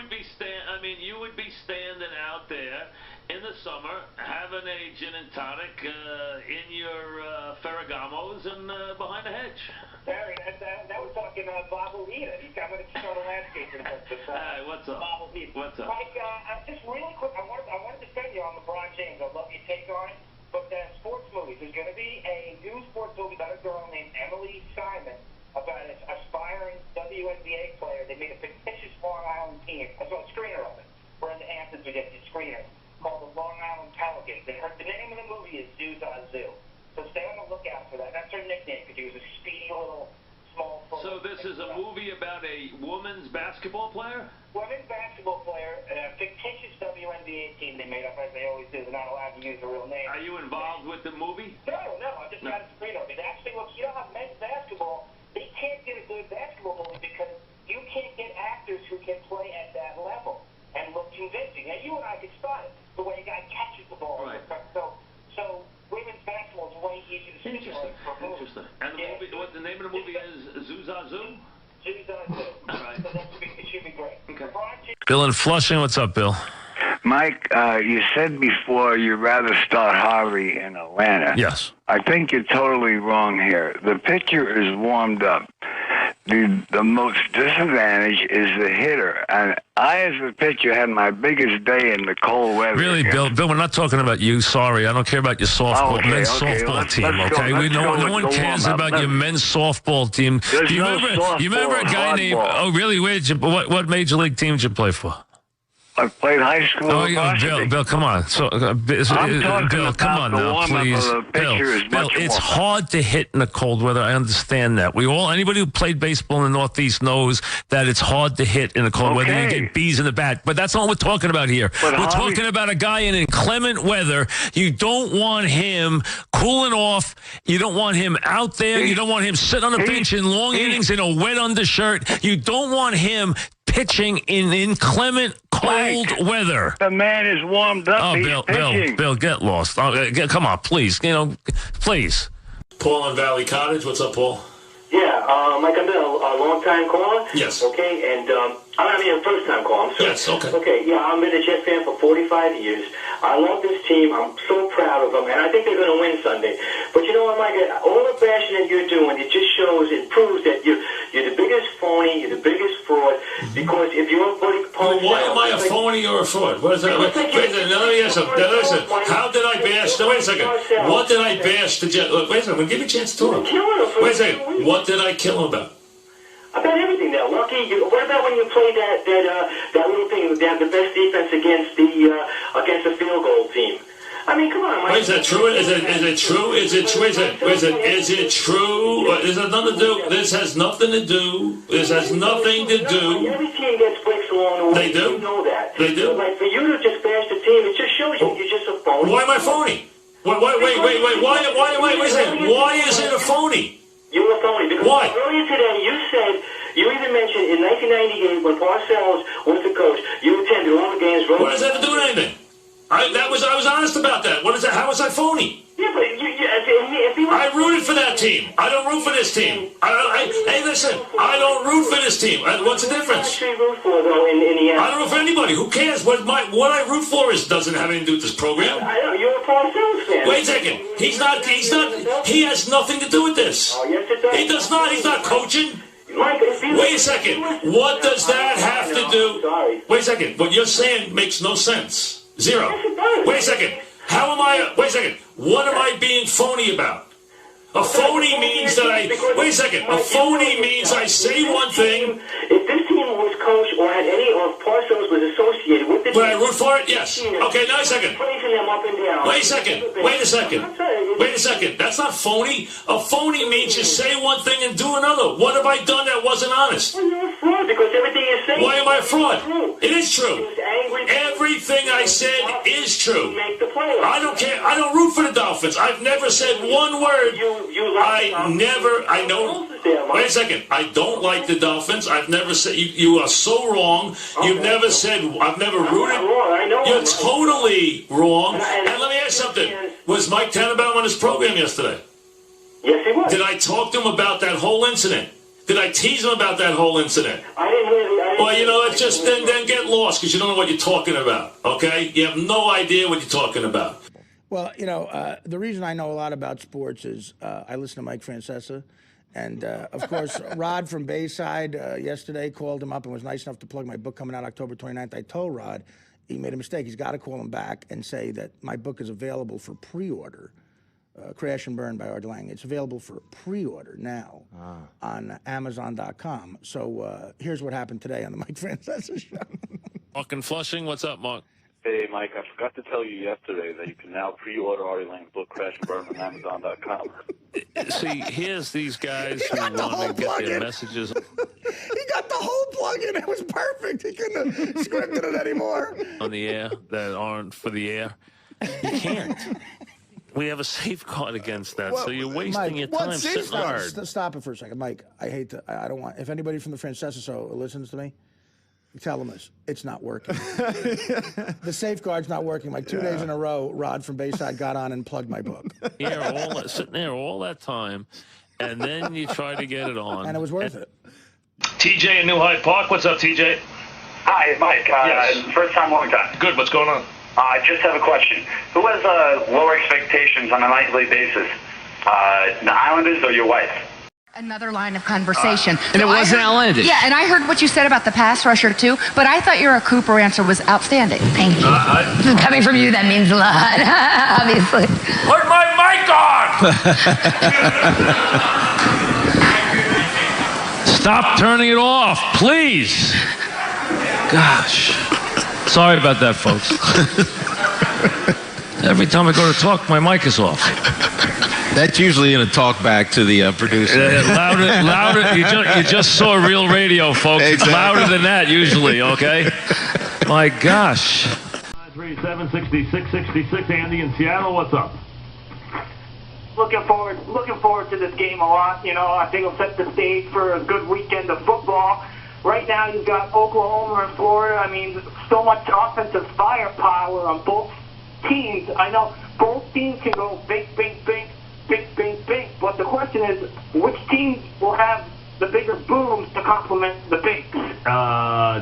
would be standing out there in the summer having a gin and tonic in your Ferragamos and behind a hedge. Barry, that was talking Bob Alita. I'm going to start a landscaper. What's up? Bob Alita. What's up? Mike, just really quick, I wanted to defend you on LeBron James. I love your take on it. But sports movies. There's going to be a new sports movie about a girl named Emily Simon about an aspiring WNBA player. They made a fictitious Long Island team. I saw a screener of it. We're in the Hamptons, we get the screener called the Long Island Pelicans. The name of the movie is Zoo Zoo. So stay on the lookout for that. That's her nickname because she was a speedy little small. So this is a movie about a women's basketball player? Women's basketball player, a fictitious WNBA team they made up as they always do. They're not allowed to use a real name. Are you involved with the movie? No. I just got a screen of it. Actually, look, how men's basketball, they can't get a good basketball movie because you can't get actors who can play at that level and look convincing. Now, you and I could spot it. The way a guy catches the ball. Right. So women's Interesting. And the movie, what the name of the movie is? Zoo? Right. So it should be great. Okay. Bill in Flushing, what's up, Bill? Mike, you said before you'd rather start Harvey in Atlanta. Yes. I think you're totally wrong here. The pitcher is warmed up. The most disadvantage is the hitter. And I, as a pitcher, had my biggest day in the cold weather. Really, Bill, we're not talking about you. Sorry, I don't care about your softball, men's softball team, okay? No one cares about your men's softball team. Do you remember a guy named, really, what major league team did you play for? I played high school. Oh, yeah, Bill, come on. So, Bill, come on now, please. Bill, it's hard to hit in the cold weather. I understand that. Anybody who played baseball in the Northeast knows that it's hard to hit in the cold weather. You get bees in the bat. But that's not what we're talking about here. We're talking about a guy in inclement weather. You don't want him cooling off. You don't want him out there. You don't want him sitting on the bench in long innings in a wet undershirt. You don't want him pitching in inclement cold weather. The man is warmed up. He's Bill, get lost. Come on, please. Please. Paul in Valley Cottage. What's up, Paul? Yeah, Mike, I've been a long-time caller. Yes. Okay, and a first-time caller. I'm sorry. Yes, okay. Okay, yeah, I've been a Jet fan for 45 years. I love this team. I'm so proud of them, and I think they're going to win Sunday. But you know what, Mike? All the bashing that you're doing, it just shows, it proves that you're the biggest phony, you're the biggest fraud, because if you're buddy Parcells... Why am I a phony or a fraud? What is that? Wait a second. Listen, how did I bash... No, wait a second. What did I bash the Jet... Look, wait a second. Give me a chance to talk. Wait a second. What did I kill him about? About everything now, Lucky. What about when you played that little thing, they have the best defense against the field goal team? I mean, come on, Mike. Is that true? Is it true? Is it true? Is it true? Is it nothing to do? This has nothing to do. This has nothing to do. Every team gets breaks along the way. They do. You know that. They do. But like for you to just bash the team, it just shows you're just a phony. Why am I phony? Wait. Wait a second. Why is it a phony? You're a phony. Because why? Earlier today, you even mentioned in 1998 when Parcells was the coach, you attended all the games. What does that have to do with anything? I was honest about that. What is that? How was I phony? Yeah, but I rooted for that team. I don't root for this team. Hey, listen, I don't root for this team. What's the difference? Who root for though in the end? I don't root for anybody. Who cares? What I root for doesn't have anything to do with this program. I know you're a Parcells fan. Wait a second. He's not. He has nothing to do with this. Oh, yes, it does. He does not. He's not coaching. Mike, wait a second. What does that have to do? Sorry. Wait a second. What you're saying makes no sense. Zero. Wait a second. How am I? Wait a second. What am I being phony about? A phony means that I... Wait a second. A phony means I say one thing... If this team was coached or had any of Parcells was associated with the team... Would I root for it? Yes. Okay, now a second. Praising them up and down. Wait a second. That's not phony. A phony means you say one thing and do another. What have I done that wasn't honest? Well, you're a fraud because everything you're saying... Why am I a fraud? True. It is true. Everything I said is true. I don't care. I don't root for the Dolphins. I've never said one word... I know. Wait a second. I don't like the Dolphins. I've never said. You are so wrong. You've never said. I've never rooted. You're totally wrong. And let me ask you something. Was Mike Tannenbaum on his program yesterday? Yes, he was. Did I talk to him about that whole incident? Did I tease him about that whole incident? I didn't really. Well, you know, it's just then get lost because you don't know what you're talking about. Okay, you have no idea what you're talking about. Well, you know, the reason I know a lot about sports is I listen to Mike Francesa. And, of course, Rod from Bayside yesterday called him up and was nice enough to plug my book coming out October 29th. I told Rod he made a mistake. He's got to call him back and say that my book is available for pre-order. Crash and Burn by Art Lang. It's available for pre-order now on Amazon.com. So here's what happened today on the Mike Francesa show. Mark in Flushing, what's up, Mark? Hey, Mike, I forgot to tell you yesterday that you can now pre-order Artie Lang's book, Crash and Burn, on Amazon.com. See, here's these guys who want to get their messages. He got the whole plug-in. It was perfect. He couldn't have scripted it anymore. On the air that aren't for the air. You can't. We have a safeguard against that, so you're wasting your time sitting on. Stop it for a second, Mike. I hate to. I don't want. If anybody from the Francesa show listens to me, Tell them this. It's not working. The safeguard's not working. Like 2 days in a row, Rod from Bayside got on and plugged my book. Sitting there all that time, and then you try to get it on. And it was worth it. TJ in New Hyde Park. What's up, TJ? Hi, Mike. Yes. First time, long time. Good. What's going on? I just have a question. Who has lower expectations on a nightly basis? The Islanders or your wife? Another line of conversation. And it wasn't outlandish. Yeah, and I heard what you said about the pass rusher, too, but I thought your Cooper answer was outstanding. Thank you. Coming from you, that means a lot, obviously. Put my mic on! Stop turning it off, please. Gosh. Sorry about that, folks. Every time I go to talk, my mic is off. That's usually in a talk back to the producer. Louder. You just saw real radio, folks. It's louder than that usually, okay? My gosh. 537-6666, Andy in Seattle, what's up? Looking forward to this game a lot. You know, I think it'll set the stage for a good weekend of football. Right now, you've got Oklahoma and Florida. I mean, so much offensive firepower on both teams. I know both teams can go big. But the question is, which team will have the bigger booms to complement the binks?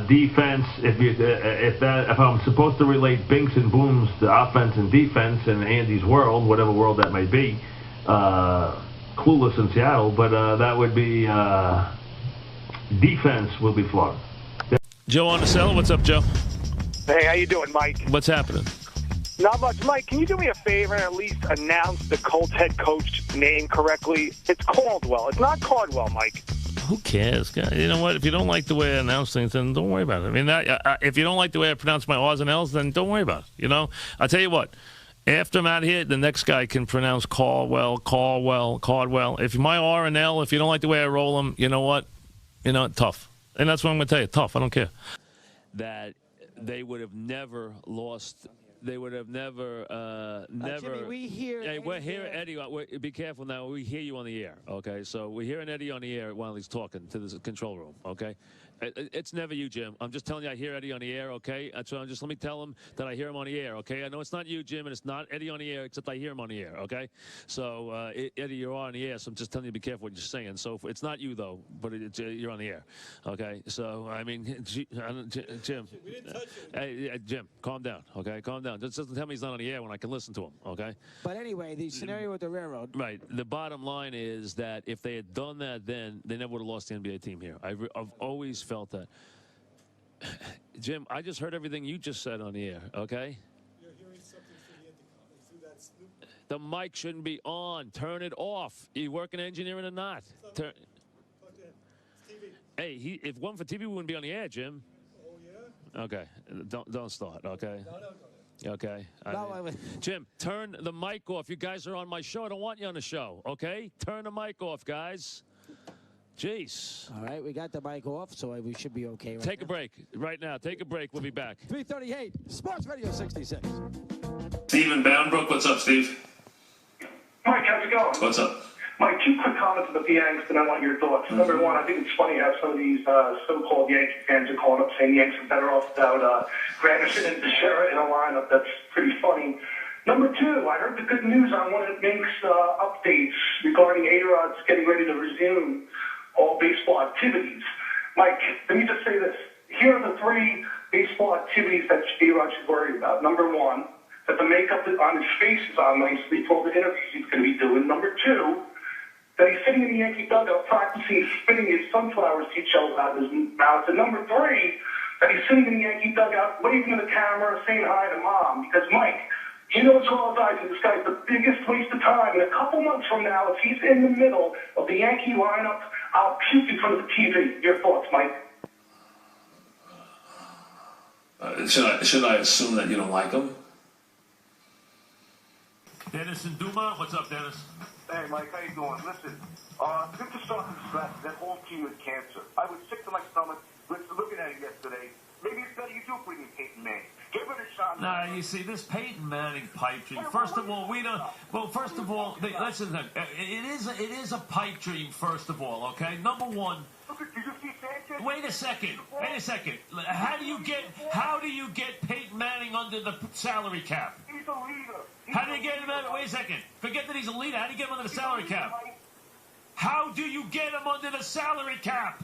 Defense. If I'm supposed to relate binks and booms to offense and defense in Andy's world, whatever world that may be, clueless in Seattle, but that would be defense will be Florida. Joe on the cell. What's up, Joe? Hey, how you doing, Mike? What's happening? Not much. Mike, can you do me a favor and at least announce the Colts head coach name correctly? It's Caldwell. It's not Cardwell, Mike. Who cares? You know what? If you don't like the way I announce things, then don't worry about it. I mean, if you don't like the way I pronounce my R's and L's, then don't worry about it. You know? I'll tell you what. After I'm out here, the next guy can pronounce Caldwell. If my R and L, if you don't like the way I roll them, you know what? You know, tough. And that's what I'm going to tell you. Tough. I don't care. That they would have never lost. They would have never. Jimmy, we hear. Hey, we're hearing Eddie. Be careful now. We hear you on the air. Okay, so we're hearing Eddie on the air while he's talking to the control room. Okay, it's never you, Jim. I'm just telling you, I hear Eddie on the air. Okay, so let me tell him that I hear him on the air. Okay, I know it's not you, Jim, and it's not Eddie on the air, except I hear him on the air. Okay, so Eddie, you're on the air, so I'm just telling you, be careful what you're saying. So it's not you though, but you're on the air. Okay, so I mean, Jim. Hey, Jim, calm down. Okay, calm down. Just doesn't tell me he's not on the air when I can listen to him, okay? But anyway, the scenario with the railroad. Right. The bottom line is that if they had done that then, they never would have lost the NBA team here. I've always felt that. Jim, I just heard everything you just said on the air, okay? You're hearing something through the intercom. The mic shouldn't be on. Turn it off. You working engineering or not? Talk to him. It's TV. Hey, if one for TV, we wouldn't be on the air, Jim. Oh, yeah? Okay. Don't start, okay? No. Okay. Jim, turn the mic off. You guys are on my show. I don't want you on the show, okay? Turn the mic off, guys. Jeez. All right, we got the mic off, so we should be okay right Take a break right now. Take a break. We'll be back. 338, Sports Radio 66. Steven Boundbrook. What's up, Steve? Mike, how's it going? What's up? Mike, two quick comments about the Yanks, and I want your thoughts. Number one, I think it's funny how some of these so-called Yankee fans are calling up saying the Yanks are better off without Granderson and Teixeira in a lineup. That's pretty funny. Number two, I heard the good news on one of the Yanks updates regarding A-Rod's getting ready to resume all baseball activities. Mike, let me just say this. Here are the three baseball activities that A-Rod should worry about. Number one, that the makeup on his face is on nicely for all the interviews he's going to be doing. Number two, that he's sitting in the Yankee dugout practicing spinning his sunflower seed shells out of his mouth. And number three, that he's sitting in the Yankee dugout waving to the camera, saying hi to Mom. Because, Mike, you know as well as I do, this guy's the biggest waste of time. And a couple months from now, if he's in the middle of the Yankee lineup, I'll puke in front of the TV. Your thoughts, Mike? Should I assume that you don't like him? Dennis and Duma, what's up, Dennis? Hey, Mike, how you doing? Listen, good to start from scratch. That whole team with cancer. I was sick to my stomach looking at it yesterday. Maybe it's better you do bring in Peyton Manning. Give it a shot. Nah, you see, this Peyton Manning pipe dream. First of all, we don't. Well, first of all, listen. It is a pipe dream. First of all, okay. Number one. Look, did you see San Wait a second. How do you get Peyton Manning under the salary cap? He's a leader. How do you get him under? Wait a second. Forget that he's a leader. How do you get him under the salary cap? How do you get him under the salary cap?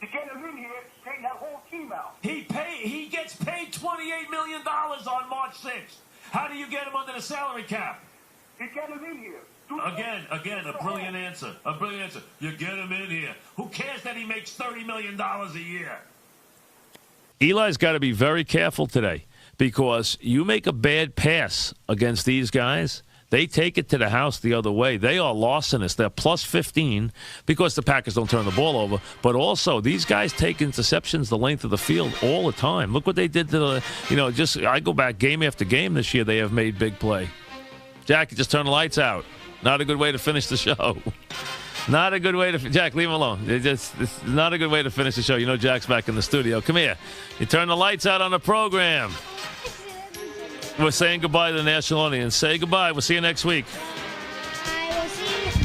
To get him in here, straighten that whole team out. He gets paid $28 million on March 6th. How do you get him under the salary cap? You get him in here. Again, a brilliant answer. You get him in here. Who cares that he makes $30 million a year? Eli's got to be very careful today because you make a bad pass against these guys, they take it to the house the other way. They are larcenous. They're plus 15 because the Packers don't turn the ball over. But also, these guys take interceptions the length of the field all the time. Look what they did to the, I go back game after game this year, they have made big play. Jack, just turn the lights out. Not a good way to finish the show. Not a good way to... Jack, leave him alone. It's not a good way to finish the show. You know Jack's back in the studio. Come here. You turn the lights out on the program. We're saying goodbye to the national audience. Say goodbye. We'll see you next week.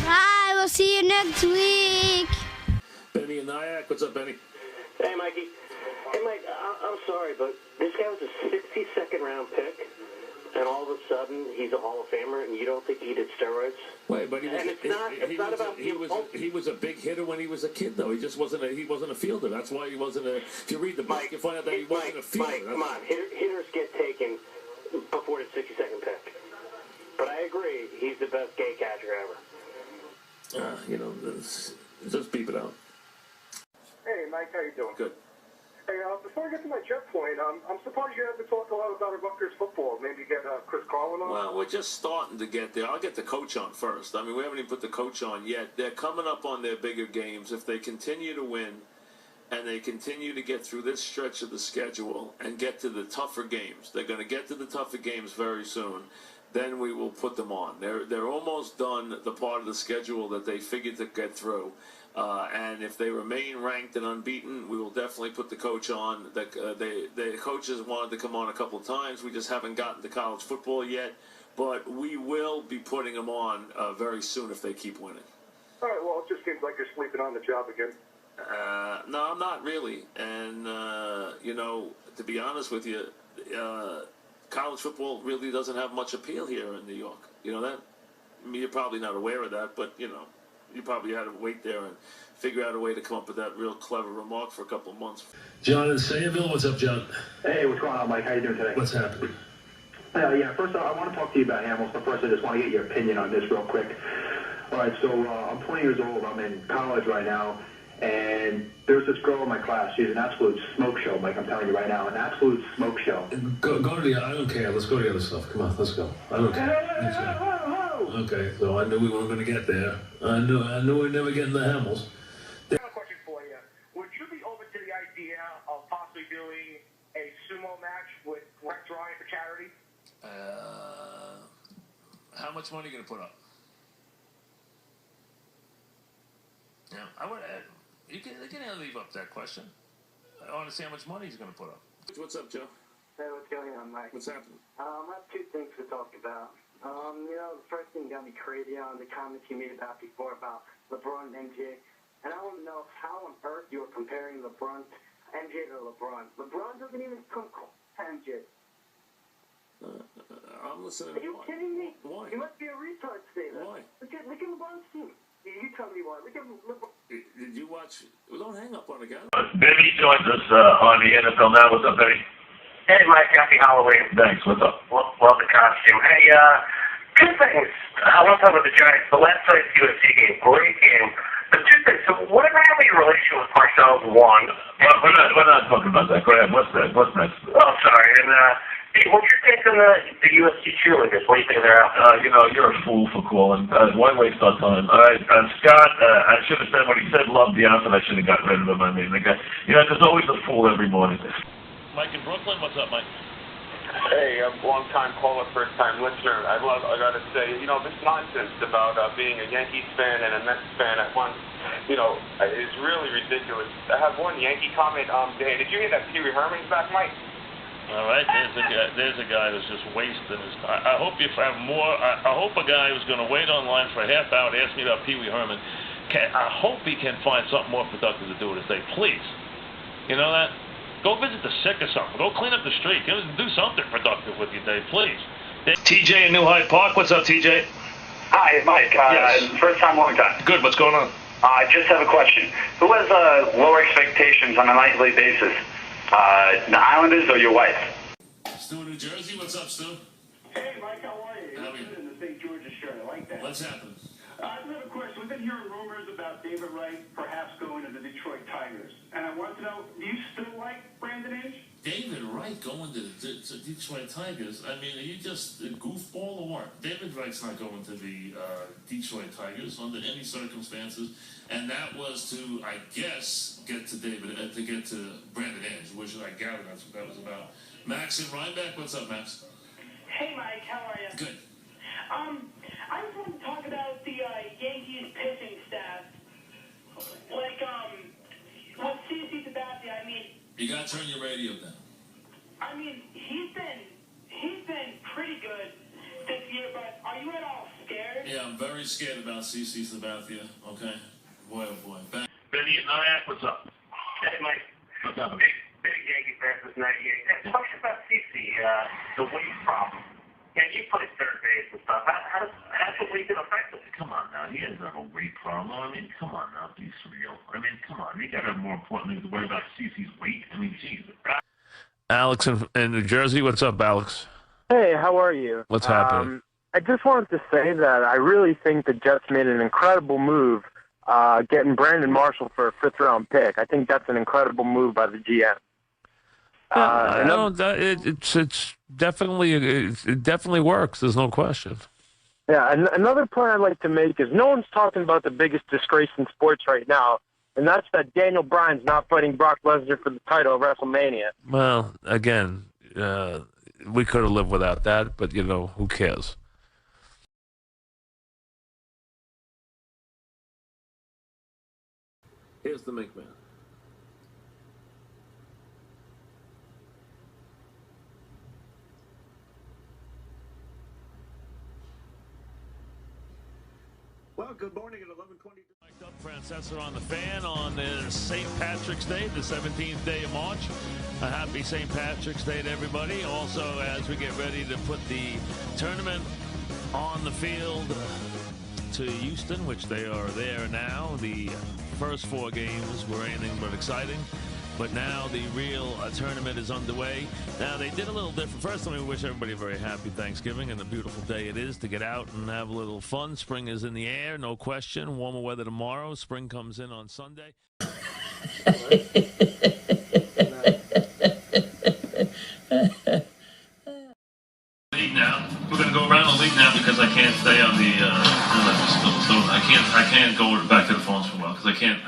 Bye. We'll see you next week. Benny and Nyack. What's up, Benny? Hey, Mikey. Hey, Mike, I'm sorry, but this guy was a 62nd round pick. And all of a sudden, he's a Hall of Famer, and you don't think he did steroids? Wait, but he was a big hitter when he was a kid, though. He just wasn't a fielder. That's why he wasn't a. If you read the book, you find out that he wasn't a fielder. Mike, come on, hitters get taken before the 62nd pick. But I agree, he's the best gay catcher ever. Just beep it out. Hey, Mike, how you doing? Good. Hey, before I get to my jet point, I'm surprised you haven't talked a lot about Rutgers football. Maybe get Chris Carlin on? Well, we're just starting to get there. I'll get the coach on first. I mean, we haven't even put the coach on yet. They're coming up on their bigger games. If they continue to win and they continue to get through this stretch of the schedule and get to the tougher games, they're going to get to the tougher games very soon. Then we will put them on. They're almost done the part of the schedule that they figured to get through. And if they remain ranked and unbeaten, we will definitely put the coach on. The coaches wanted to come on a couple of times. We just haven't gotten to college football yet. But we will be putting them on very soon if they keep winning. All right, well, it just seems like you're sleeping on the job again. No, I'm not really. And, to be honest with you, college football really doesn't have much appeal here in New York. You know that? I mean, you're probably not aware of that, but, you probably had to wait there and figure out a way to come up with that real clever remark for a couple of months. John in Sayreville, what's up, John? Hey, what's going on, Mike? How you doing today? What's happening? First off, I want to talk to you about Hamels, but first I just want to get your opinion on this real quick. All right, so I'm 20 years old. I'm in college right now, and there's this girl in my class. She's an absolute smoke show, Mike. I'm telling you right now, an absolute smoke show. Go to the... I don't care. Let's go to the other stuff. Come on, let's go. I don't care. Okay, so I knew we weren't going to get there. I knew we'd never get in the Hamels. I have a question for you. Would you be open to the idea of possibly doing a sumo match with Rex Ryan for charity? How much money are you going to put up? Yeah, I would. You can leave up that question. I want to see how much money he's going to put up. What's up, Joe? Hey, what's going on, Mike? What's happening? I have two things to talk about. The first thing got me crazy on the comments you made about before about LeBron and MJ. And I want to know how on earth you were comparing MJ to LeBron. LeBron doesn't even come close to MJ. I'm listening. Are you kidding me? Why? You must be a retard to say that. Why? Look at LeBron's team. You tell me why. Look at LeBron. Did you watch? Well, don't hang up on the guy. Benny joins us on the NFL Now. What's up, Benny? Hey, Mike. Happy Halloween. Thanks. What's up? Love the costume. Hey, two things. I want to talk about the Giants. The last night's UFC game, great game. But two things. So, whatever happened to your relationship with Parcells won? We're not talking about that. Go ahead. What's next? Oh, sorry. And what's your take on the UFC cheerleaders? What do you think of their outfit? You're a fool for calling. Why waste our time? All right, Scott, I should have said when he said love the outfit, I should have gotten rid of him. I mean, the guy, there's always a fool every morning. Mike in Brooklyn, what's up, Mike? Hey, I'm long-time caller, first-time listener. I got to say, this nonsense about being a Yankees fan and a Mets fan at once, is really ridiculous. I have one Yankee comment. Dan, did you hear that Pee Wee Herman's back, Mike? All right, there's a guy who's just wasting his time. I hope you have more. I hope a guy who's going to wait online for a half hour to ask me about Pee Wee Herman I hope he can find something more productive to do with his day. Please. You know that? Go visit the sick or something. Go clean up the street. Do something productive with your day, please. TJ in New Hyde Park. What's up, TJ? Hi, Mike. Yes. First time, long time. Good. What's going on? I just have a question. Who has lower expectations on a nightly basis? The Islanders or your wife? Stu in New Jersey. What's up, Stu? Hey, Mike, how are you? How are you? You're in the St. George's shirt. I like that. What's happening? I have a question. We've been hearing rumors about David Wright perhaps going to the Detroit Tigers. And I want to know, do you still like Brandon Inge? David Wright going to the Detroit Tigers? I mean, are you just a goofball or what? David Wright's not going to the Detroit Tigers under any circumstances. And that was to, I guess, get to Brandon Inge, which I gather that's what that was about. Max in Rhinebeck, what's up, Max? Hey, Mike, how are you? Good. I just want to talk about the Yankees pitching staff. Like, with CC Sabathia, I mean... You got to turn your radio down. I mean, he's been pretty good this year, but are you at all scared? Yeah, I'm very scared about CC Sabathia, okay? Boy, oh boy. Benny at Nyack, what's up? Hey, Mike. What's up? Big Yankee fan since '98. Hey, talk about CC, the weight problem. Yeah, you play third base and stuff. How does the weight get affected? Come on now, he has not a weight problem. I mean, come on now, be surreal. I mean, come on, you got to have more important things to worry about CC's weight. I mean, Jesus. Alex in New Jersey, what's up, Alex? Hey, how are you? What's happening? I just wanted to say that I really think the Jets made an incredible move getting Brandon Marshall for a fifth-round pick. I think that's an incredible move by the GM. It's definitely it definitely works. There's no question. Yeah, and another point I'd like to make is no one's talking about the biggest disgrace in sports right now, and that's that Daniel Bryan's not fighting Brock Lesnar for the title at WrestleMania. Well, again, we could have lived without that, but who cares? Here's the Mink Man. Well, good morning at 11:20. Mic'd up, Francesa on the fan on St. Patrick's Day, the 17th day of March. A happy St. Patrick's Day to everybody. Also, as we get ready to put the tournament on the field to Houston, which they are there now. The first 4 games were anything but exciting. But now the real tournament is underway. Now, they did a little different. First, let me wish everybody a very happy Thanksgiving and a beautiful day it is to get out and have a little fun. Spring is in the air, no question. Warmer weather tomorrow. Spring comes in on Sunday. League now. We're going to go around the league now because I can't stay on the. I can't go back to the phones for a while because I can't go.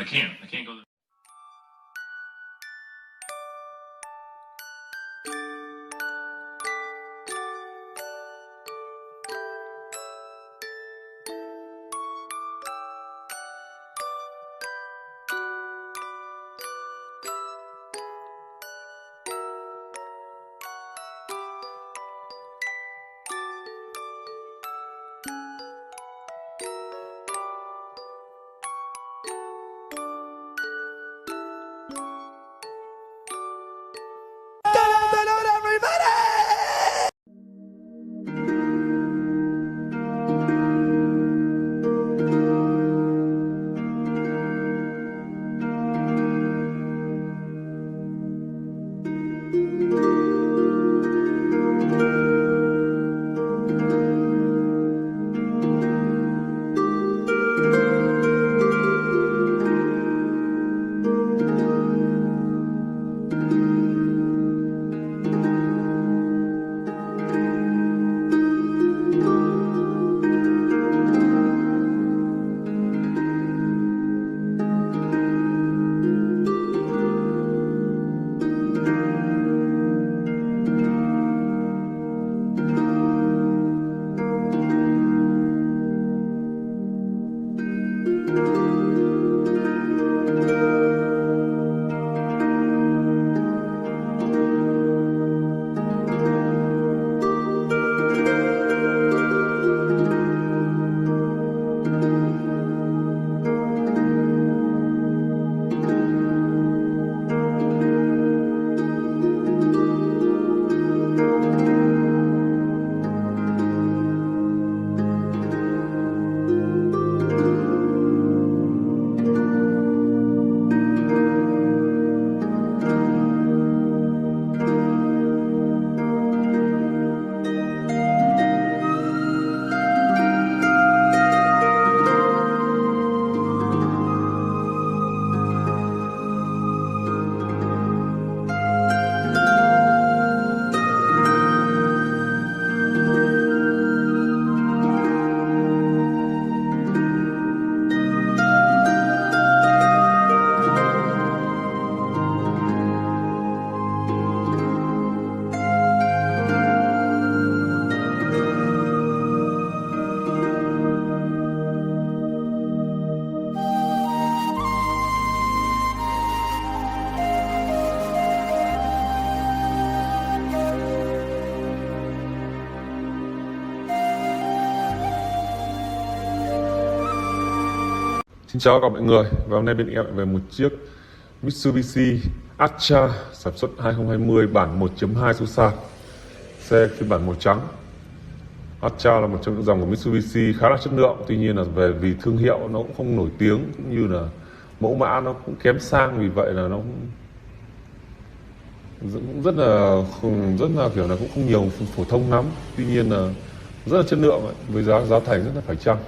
Xin chào các mọi người, và hôm nay bên em về một chiếc Mitsubishi Atra sản xuất 2020 bản 1.2 số sàn, xe phiên bản màu trắng. Atra là một trong những dòng của Mitsubishi khá là chất lượng, tuy nhiên là vì thương hiệu nó cũng không nổi tiếng, cũng như là mẫu mã nó cũng kém sang, vì vậy là nó cũng rất là kiểu là cũng không nhiều phổ thông lắm, tuy nhiên là rất là chất lượng với giá thành rất là phải chăng.